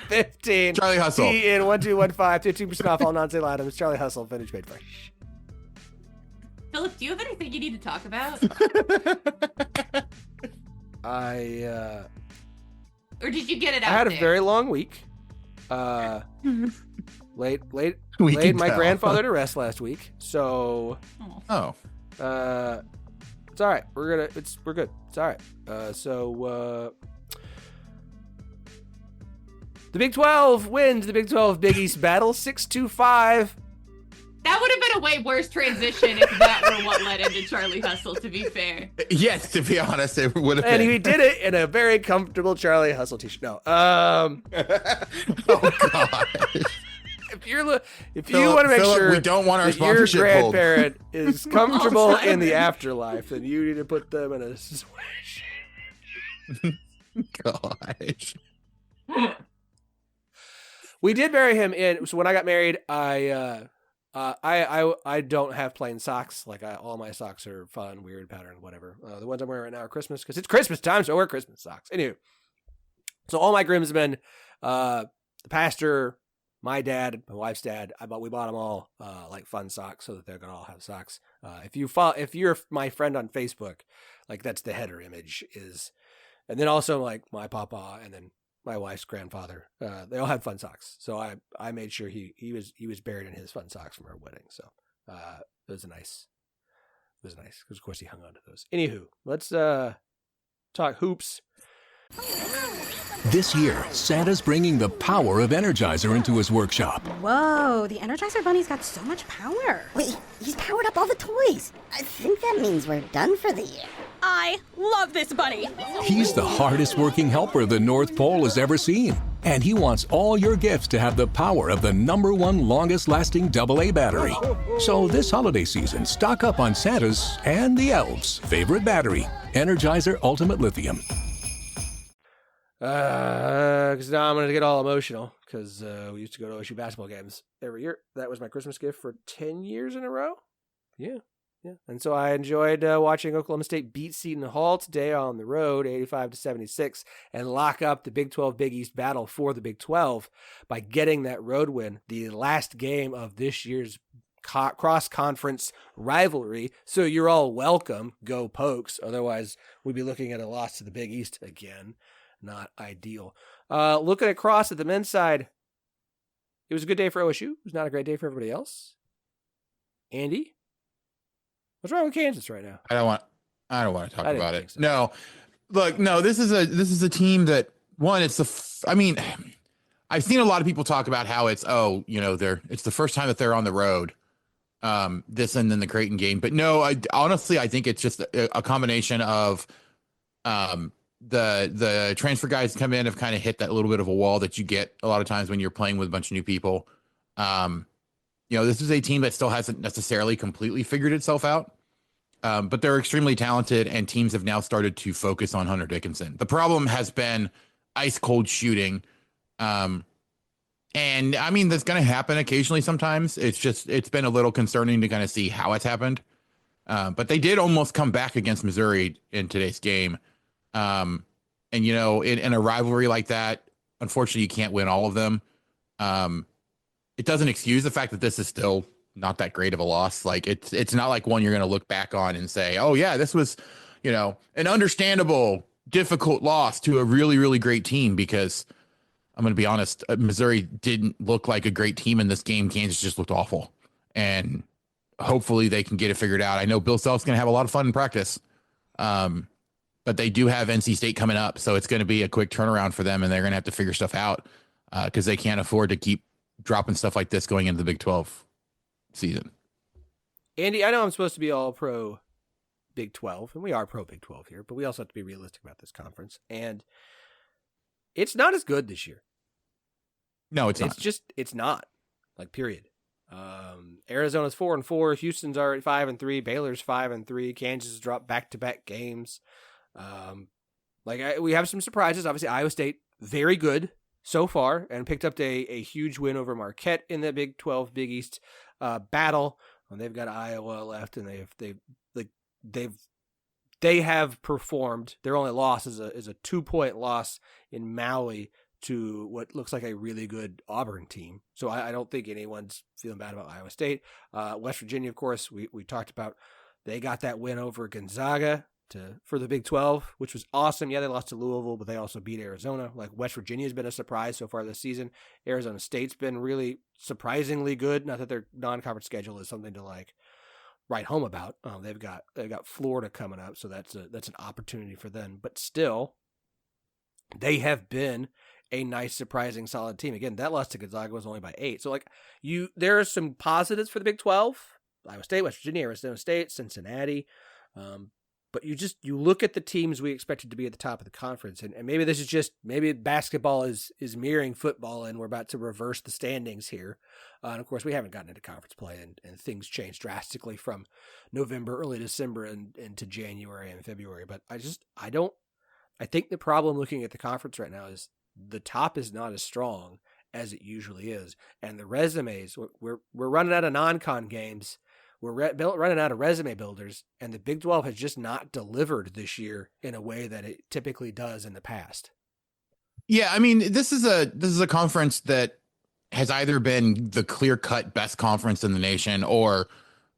15. Charlie Hustle. TEN1215, 15% off all non-sale items. Charlie Hustle, vintage paid fresh. Phillip, do you have anything you need to talk about? Or did you get it out? I had there? a very long week. Laid my grandfather to rest last week. So Oh. It's all right. We're good. It's all right. The Big 12 wins the Big 12 Big East battle 6-5. That would have been a way worse transition if that were what led into Charlie Hustle, to be fair. Yes, to be honest, it would have been. And he did it in a very comfortable Charlie Hustle t-shirt. No. Oh god. If you want to make sure we don't want our that your sponsorship grandparent is comfortable in the afterlife, then you need to put them in a swish. Gosh. We did bury him in. So when I got married, I don't have plain socks. Like all my socks are fun, weird pattern, whatever. The ones I'm wearing right now are Christmas because it's Christmas time, so I wear Christmas socks. Anyway, so all my groomsmen, the pastor, my dad, my wife's dad, we bought them all like fun socks so that they're gonna all have socks. If you're my friend on Facebook, like that's the header image is, and then also like my papa and then my wife's grandfather, they all had fun socks. So I made sure he was buried in his fun socks from our wedding. So it was nice because of course he hung on to those. Anywho, let's talk hoops. This year, Santa's bringing the power of Energizer into his workshop. Whoa, the Energizer Bunny's got so much power. Wait, he's powered up all the toys. I think that means we're done for the year. I love this bunny. He's the hardest working helper the North Pole has ever seen. And he wants all your gifts to have the power of the #1 longest lasting AA battery. So this holiday season, stock up on Santa's and the elves' favorite battery, Energizer Ultimate Lithium. Because now I'm going to get all emotional because we used to go to OSU basketball games every year. That was my Christmas gift for 10 years in a row. Yeah. And so I enjoyed watching Oklahoma State beat Seton Hall today on the road, 85-76, and lock up the Big 12 Big East battle for the Big 12 by getting that road win, the last game of this year's cross-conference rivalry. So you're all welcome. Go Pokes. Otherwise, we'd be looking at a loss to the Big East again. Not ideal. Looking across at the men's side, it was a good day for OSU. It was not a great day for everybody else. Andy, what's wrong with Kansas right now? I don't want to talk about it. So. No, look, no. This is a team that one. I've seen a lot of people talk about how it's it's the first time that they're on the road. This and then the Creighton game, but no. I think it's just a combination of the transfer guys come in have kind of hit that little bit of a wall that you get a lot of times when you're playing with a bunch of new people. This is a team that still hasn't necessarily completely figured itself out, but they're extremely talented, and teams have now started to focus on Hunter Dickinson. The problem has been ice cold shooting. And I mean, that's going to happen occasionally sometimes. It's been a little concerning to kind of see how it's happened. But they did almost come back against Missouri in today's game. In a rivalry like that, unfortunately, you can't win all of them. It doesn't excuse the fact that this is still not that great of a loss. Like it's not like one you're going to look back on and say, oh yeah, this was an understandable, difficult loss to a really, really great team, because I'm going to be honest, Missouri didn't look like a great team in this game. Kansas just looked awful. And hopefully they can get it figured out. I know Bill Self's going to have a lot of fun in practice. But they do have NC State coming up, so it's going to be a quick turnaround for them, and they're going to have to figure stuff out because they can't afford to keep dropping stuff like this going into the Big 12 season. Andy, I know I'm supposed to be all pro Big 12, and we are pro Big 12 here, but we also have to be realistic about this conference, and it's not as good this year. No, it's not. It's not, like, period. Arizona's 4-4, Houston's already 5-3, Baylor's 5-3, Kansas has dropped back-to-back games. We have some surprises. Obviously, Iowa State, very good so far, and picked up a huge win over Marquette in the Big 12 Big East battle. And they've got Iowa left, and they have performed. Their only loss is a 2-point loss in Maui to what looks like a really good Auburn team. So I don't think anyone's feeling bad about Iowa State. West Virginia, of course, we talked about. They got that win over Gonzaga for the Big 12, which was awesome. Yeah, they lost to Louisville, but they also beat Arizona. Like, West Virginia's been a surprise so far this season. Arizona State's been really surprisingly good. Not that their non-conference schedule is something to write home about. They've got Florida coming up, so that's an opportunity for them. But still, they have been a nice, surprising, solid team. Again, that loss to Gonzaga was only by 8. So there are some positives for the Big 12. Iowa State, West Virginia, Arizona State, Cincinnati. But you look at the teams we expected to be at the top of the conference, and maybe this is just, maybe basketball is mirroring football, and we're about to reverse the standings here. And of course, we haven't gotten into conference play, and things change drastically from November, early December, and into January and February. But I think the problem looking at the conference right now is the top is not as strong as it usually is, and the resumes, we're running out of non-con games. We're running out of resume builders, and the Big 12 has just not delivered this year in a way that it typically does in the past. Yeah, I mean, this is a conference that has either been the clear-cut best conference in the nation or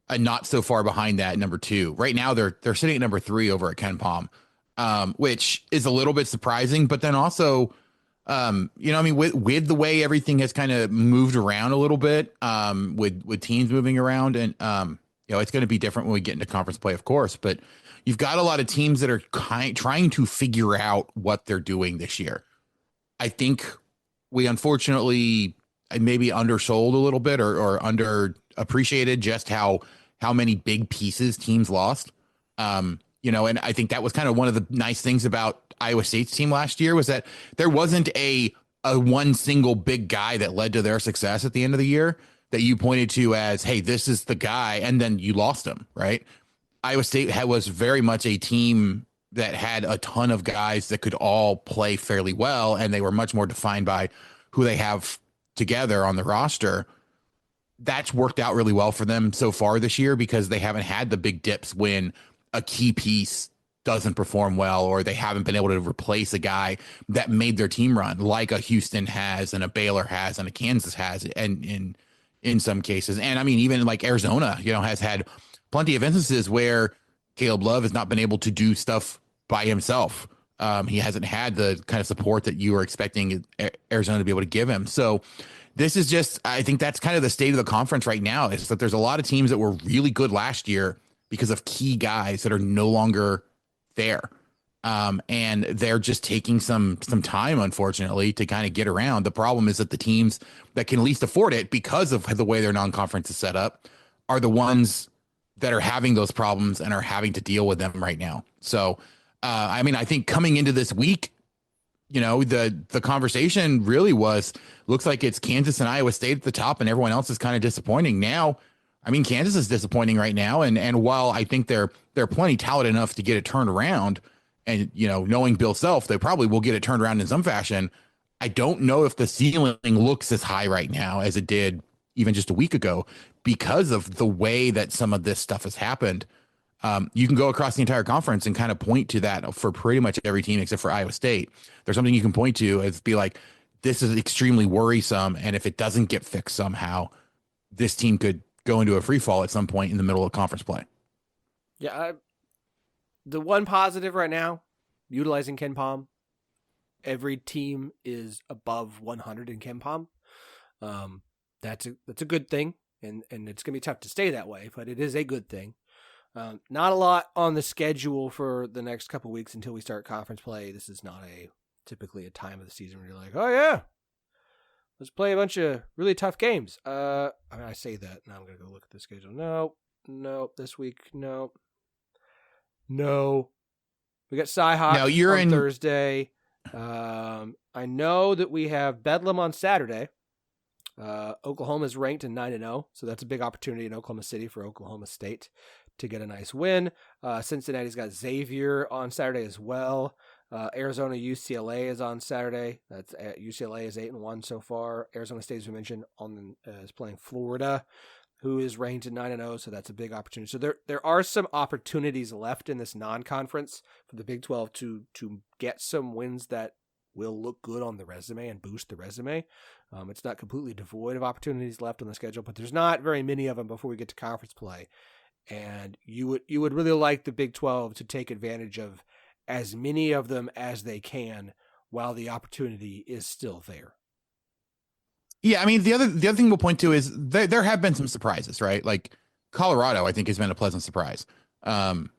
a not so far behind that number 2. Right now, they're sitting at number 3 over at Ken Palm, which is a little bit surprising, but then also, with the way everything has kind of moved around a little bit, with teams moving around, and it's going to be different when we get into conference play, of course. But you've got a lot of teams that are trying to figure out what they're doing this year. I think we unfortunately maybe undersold a little bit or underappreciated just how many big pieces teams lost. And I think that was kind of one of the nice things about Iowa State's team last year was that there wasn't a one single big guy that led to their success at the end of the year that you pointed to as, hey, this is the guy, and then you lost him, right? Iowa State was very much a team that had a ton of guys that could all play fairly well, and they were much more defined by who they have together on the roster. That's worked out really well for them so far this year because they haven't had the big dips when a key piece doesn't perform well, or they haven't been able to replace a guy that made their team run, like a Houston has and a Baylor has and a Kansas has, and in some cases. And I mean, even like Arizona, has had plenty of instances where Caleb Love has not been able to do stuff by himself. He hasn't had the kind of support that you were expecting Arizona to be able to give him. So this is just, I think that's kind of the state of the conference right now, is that there's a lot of teams that were really good last year because of key guys that are no longer there. And they're just taking some time, unfortunately, to kind of get around. The problem is that the teams that can least afford it because of the way their non-conference is set up are the ones that are having those problems and are having to deal with them right now. So, I think coming into this week, the conversation really looks like it's Kansas and Iowa State at the top and everyone else is kind of disappointing. Now, Kansas is disappointing right now. And while I think they're plenty talented enough to get it turned around, and, knowing Bill Self, they probably will get it turned around in some fashion. I don't know if the ceiling looks as high right now as it did even just a week ago because of the way that some of this stuff has happened. You can go across the entire conference and kind of point to that for pretty much every team except for Iowa State. There's something you can point to and be like, this is extremely worrisome. And if it doesn't get fixed somehow, this team could go into a free fall at some point in the middle of conference play. Yeah, The one positive right now, utilizing Ken Palm, every team is above 100 in Ken Palm. That's a good thing, and it's going to be tough to stay that way, but it is a good thing. Not a lot on the schedule for the next couple weeks until we start conference play. This is not typically a time of the season where you're like, oh yeah, let's play a bunch of really tough games. I say that, now I'm going to go look at the schedule. No, this week, no. We got Cyhawk on Thursday. I know that we have Bedlam on Saturday. Oklahoma is ranked in 9-0, so that's a big opportunity in Oklahoma City for Oklahoma State to get a nice win. Cincinnati's got Xavier on Saturday as well. Arizona UCLA is on Saturday. That's UCLA is 8-1 so far. Arizona State, as we mentioned, is playing Florida, who is ranked in 9-0, so that's a big opportunity. So there are some opportunities left in this non-conference for the Big 12 to get some wins that will look good on the resume and boost the resume. It's not completely devoid of opportunities left on the schedule, but there's not very many of them before we get to conference play. And you would really like the Big 12 to take advantage of as many of them as they can while the opportunity is still there. Yeah, I mean, the other thing we'll point to is there have been some surprises, right? Like Colorado, I think, has been a pleasant surprise. The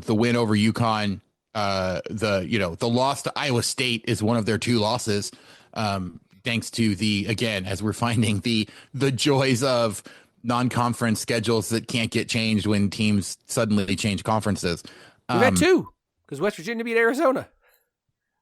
win over UConn, the loss to Iowa State is one of their two losses, thanks to as we're finding the joys of non-conference schedules that can't get changed when teams suddenly change conferences. We've had two, because West Virginia beat Arizona.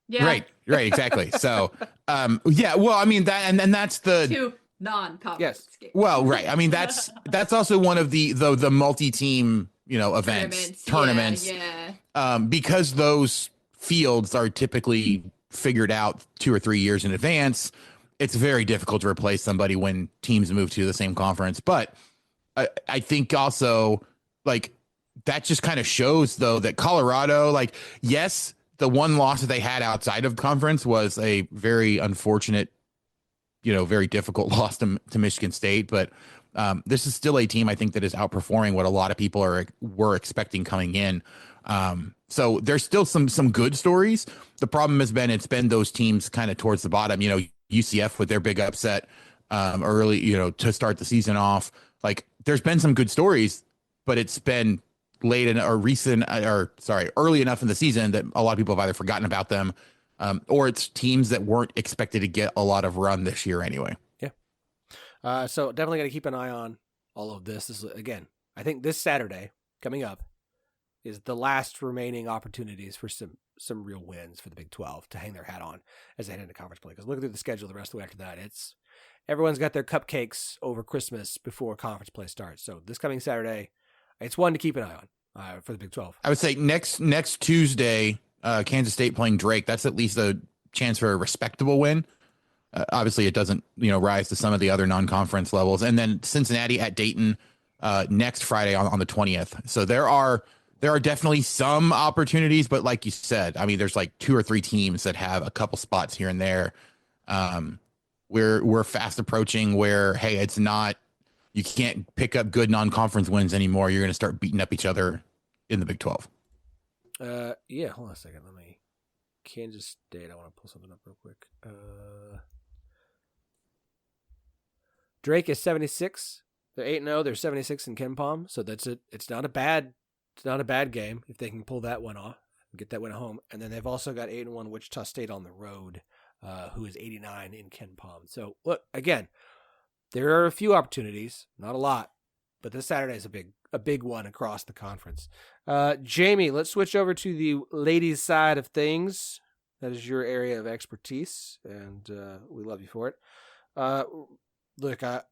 Yeah. Right, exactly. So, well, I mean, that, and that's the two non-conference games. Well, right. I mean, that's also one of the multi-team, events, tournaments. Yeah. Because those fields are typically figured out 2 or 3 years in advance, it's very difficult to replace somebody when teams move to the same conference. But I think also, like, that just kind of shows, though, that Colorado, like, yes, the one loss that they had outside of conference was a very unfortunate, very difficult loss to Michigan State. But this is still a team, I think, that is outperforming what a lot of people were expecting coming in. So there's still some good stories. The problem has been, it's been those teams kind of towards the bottom, UCF with their big upset early, to start the season off. Like, there's been some good stories, but it's been early enough in the season that a lot of people have either forgotten about them, or it's teams that weren't expected to get a lot of run this year anyway. Yeah. So definitely got to keep an eye on all of this. Again, I think this Saturday coming up is the last remaining opportunities for some real wins for the Big 12 to hang their hat on as they head into conference play. Because looking through the schedule the rest of the way after that, everyone's got their cupcakes over Christmas before conference play starts. So this coming Saturday, it's one to keep an eye on for the Big 12. I would say next Tuesday, Kansas State playing Drake. That's at least a chance for a respectable win. Obviously, it doesn't rise to some of the other non-conference levels. And then Cincinnati at Dayton next Friday on the 20th. So there are definitely some opportunities, but like you said, I mean, there's like 2 or 3 teams that have a couple spots here and there. We're fast approaching where, hey, it's not, you can't pick up good non-conference wins anymore. You're going to start beating up each other in the Big 12. Yeah, hold on a second. Kansas State, I want to pull something up real quick. Drake is 76. They're 8-0. They're 76 in Ken Palm. So that's it. It's not a bad game if they can pull that one off and get that win at home. And then they've also got 8-1 Wichita State on the road, who is 89 in Ken Palm. So look, again, there are a few opportunities, not a lot, but this Saturday is a big one across the conference. Jamie, let's switch over to the ladies' side of things. That is your area of expertise, and we love you for it. Look, I've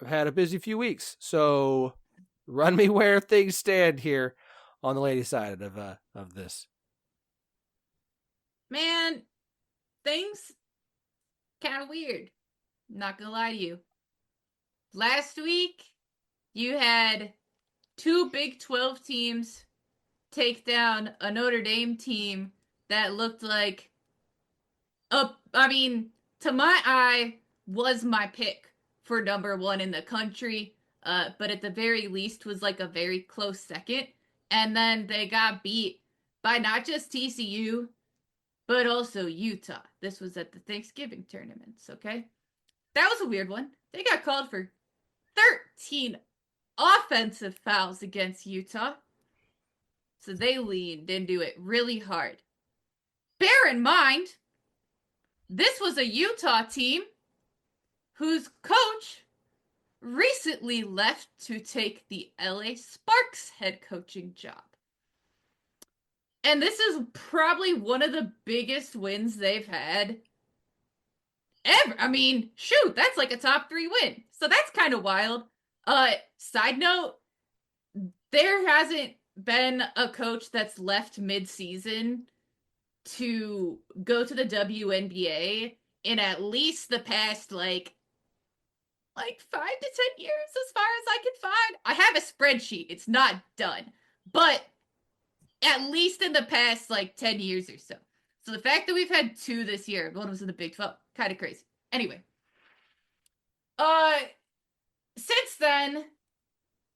had a busy few weeks, so run me where things stand here on the ladies' side of this. Man, things kind of weird. Not gonna lie to you. Last week, you had 2 Big 12 teams take down a Notre Dame team that looked like, to my eye, was my pick for number 1 in the country, but at the very least was like a very close second. And then they got beat by not just TCU, but also Utah. This was at the Thanksgiving tournaments, okay? That was a weird one. They got called for 13 offensive fouls against Utah. So they leaned into it really hard. Bear in mind, this was a Utah team whose coach recently left to take the LA Sparks head coaching job. And this is probably one of the biggest wins they've had ever. I mean, shoot, that's like a top 3 win. So that's kind of wild. Side note, there hasn't been a coach that's left mid-season to go to the WNBA in at least the past like 5 to 10 years, as far as I can find. I have a spreadsheet. It's not done. But at least in the past, 10 years or so. So the fact that we've had 2 this year, one was in the Big 12, kind of crazy. Anyway. Since then,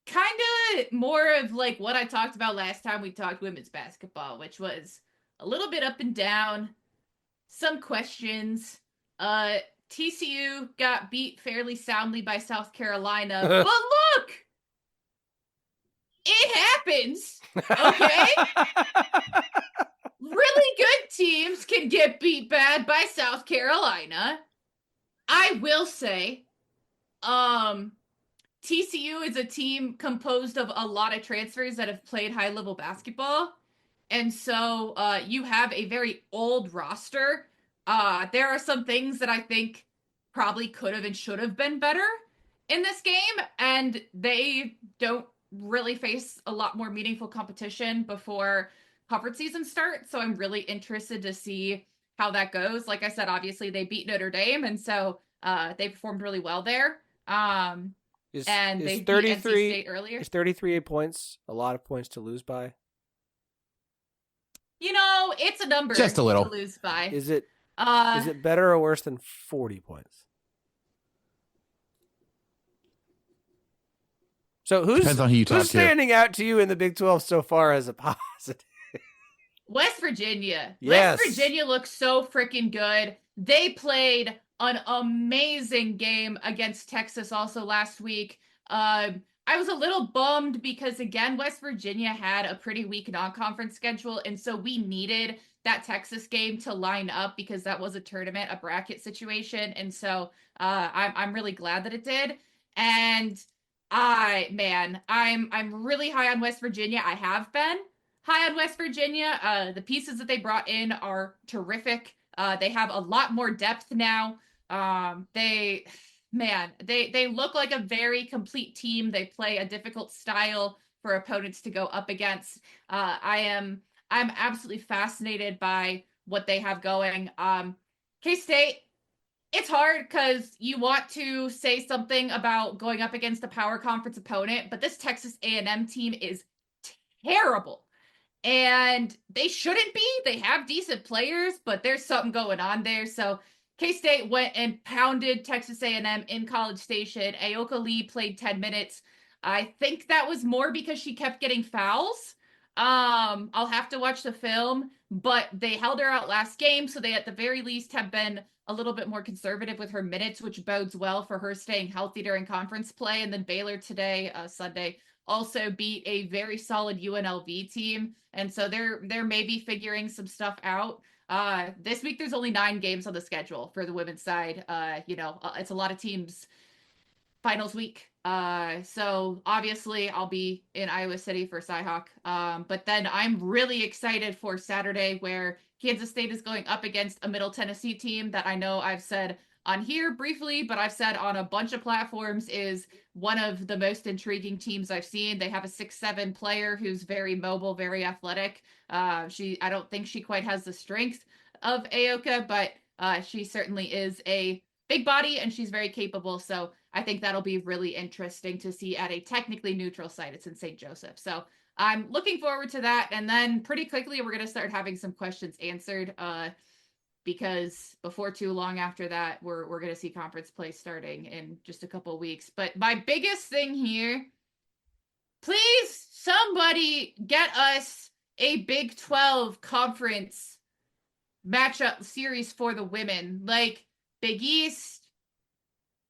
kind of more of what I talked about last time we talked women's basketball, which was a little bit up and down, some questions. TCU got beat fairly soundly by South Carolina, but look! It happens, okay? Really good teams can get beat bad by South Carolina. I will say, TCU is a team composed of a lot of transfers that have played high-level basketball. And so you have a very old roster. There are some things that I think probably could have and should have been better in this game. And they don't really face a lot more meaningful competition before conference season starts. So I'm really interested to see how that goes. Like I said, obviously they beat Notre Dame. And so they performed really well there. And they beat NC State earlier. Is 33 points a lot of points to lose by? It's a number just a little to lose by. Is it better or worse than 40 points? So depends on who you talk who's to. standing out to you in the Big 12 so far as a positive? West Virginia. Yes. West Virginia looks so freaking good. They played an amazing game against Texas also last week. I was a little bummed because, again, West Virginia had a pretty weak non-conference schedule, and so we needed that Texas game to line up because that was a tournament, a bracket situation, and so I'm really glad that it did. And I'm really high on West Virginia. I have been high on West Virginia. The pieces that they brought in are terrific. They have a lot more depth now. They look like a very complete team. They play a difficult style for opponents to go up against. I'm absolutely fascinated by what they have going. K-State, it's hard because you want to say something about going up against a power conference opponent, but this Texas A&M team is terrible. And they shouldn't be. They have decent players, but there's something going on there. So K-State went and pounded Texas A&M in College Station. Aoka Lee played 10 minutes. I think that was more because she kept getting fouls. I'll have to watch the film, but they held her out last game, so they at the very least have been a little bit more conservative with her minutes, which bodes well for her staying healthy during conference play. And then Baylor today, Sunday, also beat a very solid UNLV team. And so they're maybe figuring some stuff out. This week, there's only 9 games on the schedule for the women's side. It's a lot of teams finals week. So obviously I'll be in Iowa City for Cyhawk. But then I'm really excited for Saturday where Kansas State is going up against a Middle Tennessee team that I know I've said on here briefly, but I've said on a bunch of platforms is one of the most intriguing teams I've seen. They have a 6'7" player who's very mobile, very athletic. I don't think she quite has the strength of Aoka, but she certainly is a big body and she's very capable. So I think that'll be really interesting to see at a technically neutral site. It's in St. Joseph. So I'm looking forward to that. And then pretty quickly, we're going to start having some questions answered because before too long after that, we're going to see conference play starting in just a couple of weeks. But my biggest thing here, please somebody get us a Big 12 conference matchup series for the women, like Big East,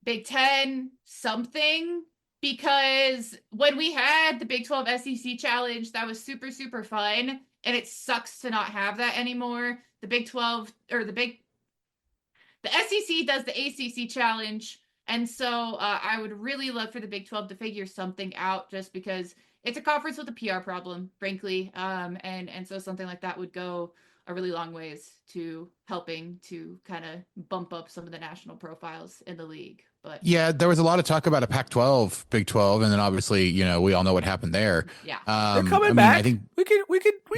Big 10, something. Because when we had the Big 12 SEC Challenge, that was super, super fun. And it sucks to not have that anymore. The Big 12 or the SEC does the ACC Challenge. And so I would really love for the Big 12 to figure something out, just because it's a conference with a PR problem, frankly. And so something like that would go a really long ways to helping to kind of bump up some of the national profiles in the league. But yeah, there was a lot of talk about a Pac-12, Big 12, and then obviously, we all know what happened there. Yeah, they're coming back. I think we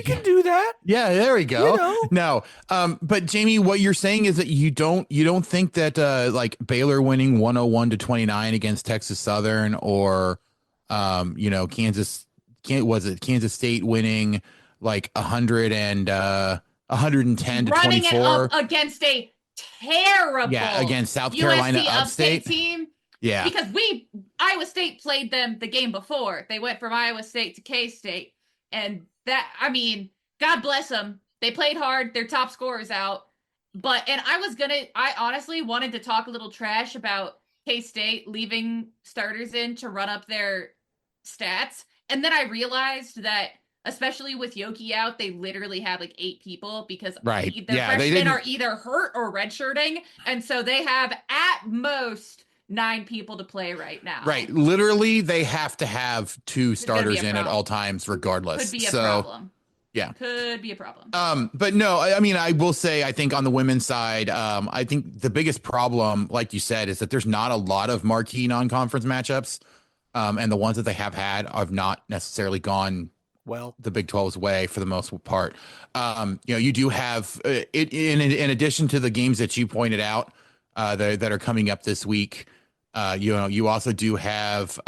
can do that. Yeah, there we go. No, but Jamie, what you're saying is that you don't think that like Baylor winning 101-29 against Texas Southern, or Kansas State winning like 110 to 24 running it up against a terrible against South Carolina USC upstate team. Yeah, because Iowa State played them the game before. They went from Iowa State to K-State, and that, I mean, God bless them. They played hard. Their top scorers out. I honestly wanted to talk a little trash about K-State leaving starters in to run up their stats, and then I realized that, especially with Yoki out, they literally have like 8 people, because right. their freshmen are either hurt or redshirting, and so they have at most 9 people to play right now. Right. Literally, they have to have 2 starters in at all times, regardless. Could be a problem. Yeah. Could be a problem. But no, I mean, I will say, I think on the women's side, I think the biggest problem, like you said, is that there's not a lot of marquee non-conference matchups. And the ones that they have not necessarily gone the Big 12's way for the most part. You do have it in addition to the games that you pointed out that are coming up this week. You also do have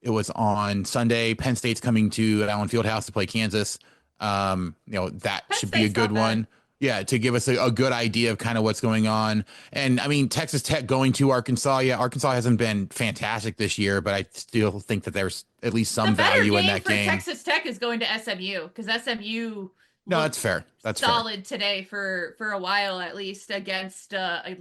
it was on Sunday. Penn State's coming to Allen Fieldhouse to play Kansas. That should be a good one. Yeah, to give us a good idea of kind of what's going on. And I mean, Texas Tech going to Arkansas. Yeah, Arkansas hasn't been fantastic this year, but I still think that there's at least some value in that game. Texas Tech is going to SMU, because SMU No, that's fair. That's solid today for a while, at least against a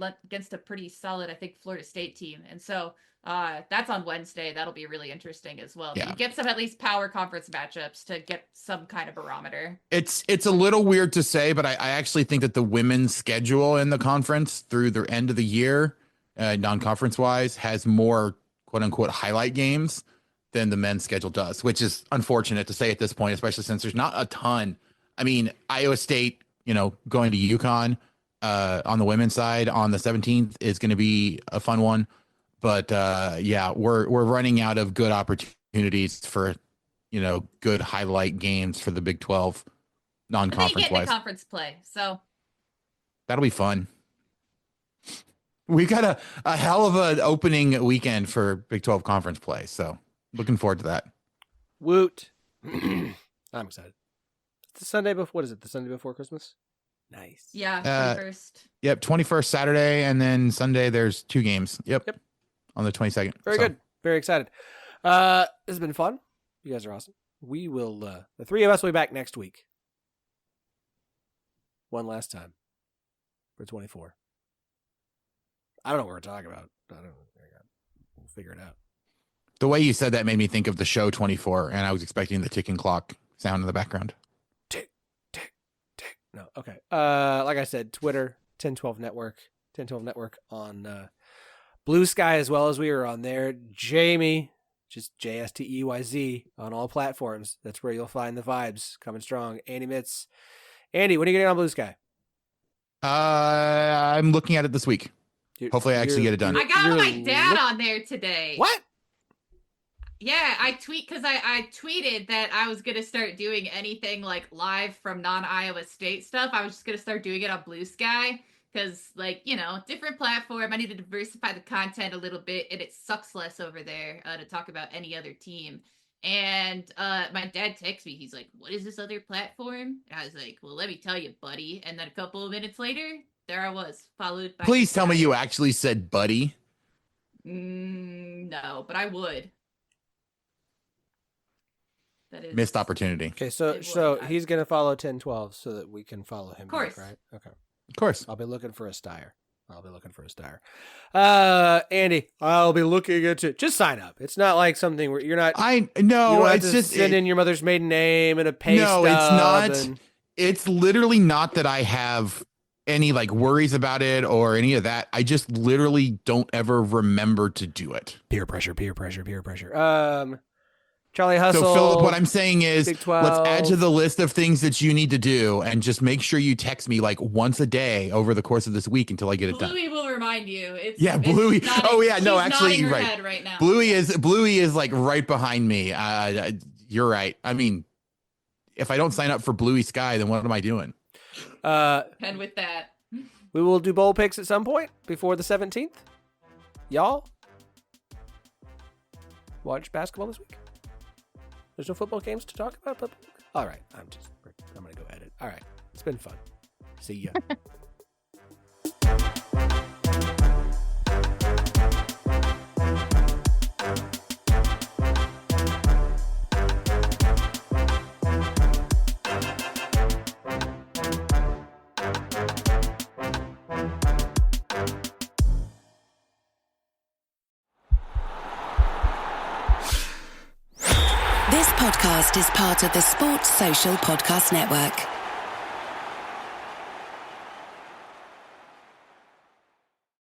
pretty solid, I think, Florida State team. And so that's on Wednesday. That'll be really interesting as well. Yeah. You get some at least power conference matchups to get some kind of barometer. It's a little weird to say, but I actually think that the women's schedule in the conference through the end of the year, non-conference wise, has more quote unquote highlight games than the men's schedule does, which is unfortunate to say at this point, especially since there's not a ton. I mean, Iowa State, going to UConn on the women's side on the 17th is going to be a fun one. But we're running out of good opportunities for, good highlight games for the Big 12 non-conference wise. Conference play, so that'll be fun. We got a hell of an opening weekend for Big 12 conference play, so looking forward to that. Woot! I'm excited. It's the Sunday before. What is it? The Sunday before Christmas? Nice. Yeah, 21st. Yep, 21st Saturday, and then Sunday there's 2 games. Yep. On the 22nd. Very good. Very excited. This has been fun. You guys are awesome. We will, the 3 of us will be back next week. One last time. For 24. I don't know what we're talking about. I don't know. We'll figure it out. The way you said that made me think of the show 24, and I was expecting the ticking clock sound in the background. Tick, tick, tick. No, okay. Like I said, Twitter, 1012 Network. 1012 Network on Bluesky, as well as we are on there. Jamie, just JSTEYZ on all platforms. That's where you'll find the vibes coming strong. Andy Mitz. Andy, when are you getting on Bluesky? I'm looking at it this week. Hopefully I actually get it done. I got my dad on there today. What? Yeah, I tweeted that I was going to start doing anything like live from non-Iowa State stuff. I was just going to start doing it on Bluesky. Because, different platform. I need to diversify the content a little bit, and it sucks less over there to talk about any other team. And my dad texts me. He's like, "What is this other platform?" And I was like, "Well, let me tell you, buddy." And then a couple of minutes later, there I was, followed by... Please tell me you actually said buddy. No, but I would. That is missed opportunity. Okay, so he's gonna follow 10-12 so that we can follow him. Of course, back, right? Okay, of course. I'll be looking for a Steyer. Andy, I'll be looking at it. Just sign up. It's not like something where you're not. It's just send in your mother's maiden name and a pay stub. No, it's not. It's literally not that I have any like worries about it or any of that. I just literally don't ever remember to do it. Peer pressure. Charlie Hustle. So Phillip, what I'm saying is Big 12. let's add to the list of things that you need to do and just make sure you text me like once a day over the course of this week until I get it done. Bluey will remind you. Bluey. Actually, you're right. Right now. Bluey is like right behind me. You're right. I mean, if I don't sign up for Bluey Sky, then what am I doing? And with that, we will do bowl picks at some point before the 17th. Y'all watch basketball this week? There's no football games to talk about, but all right, I'm gonna go edit. All right, it's been fun. See ya. This podcast is part of the Sports Social Podcast Network.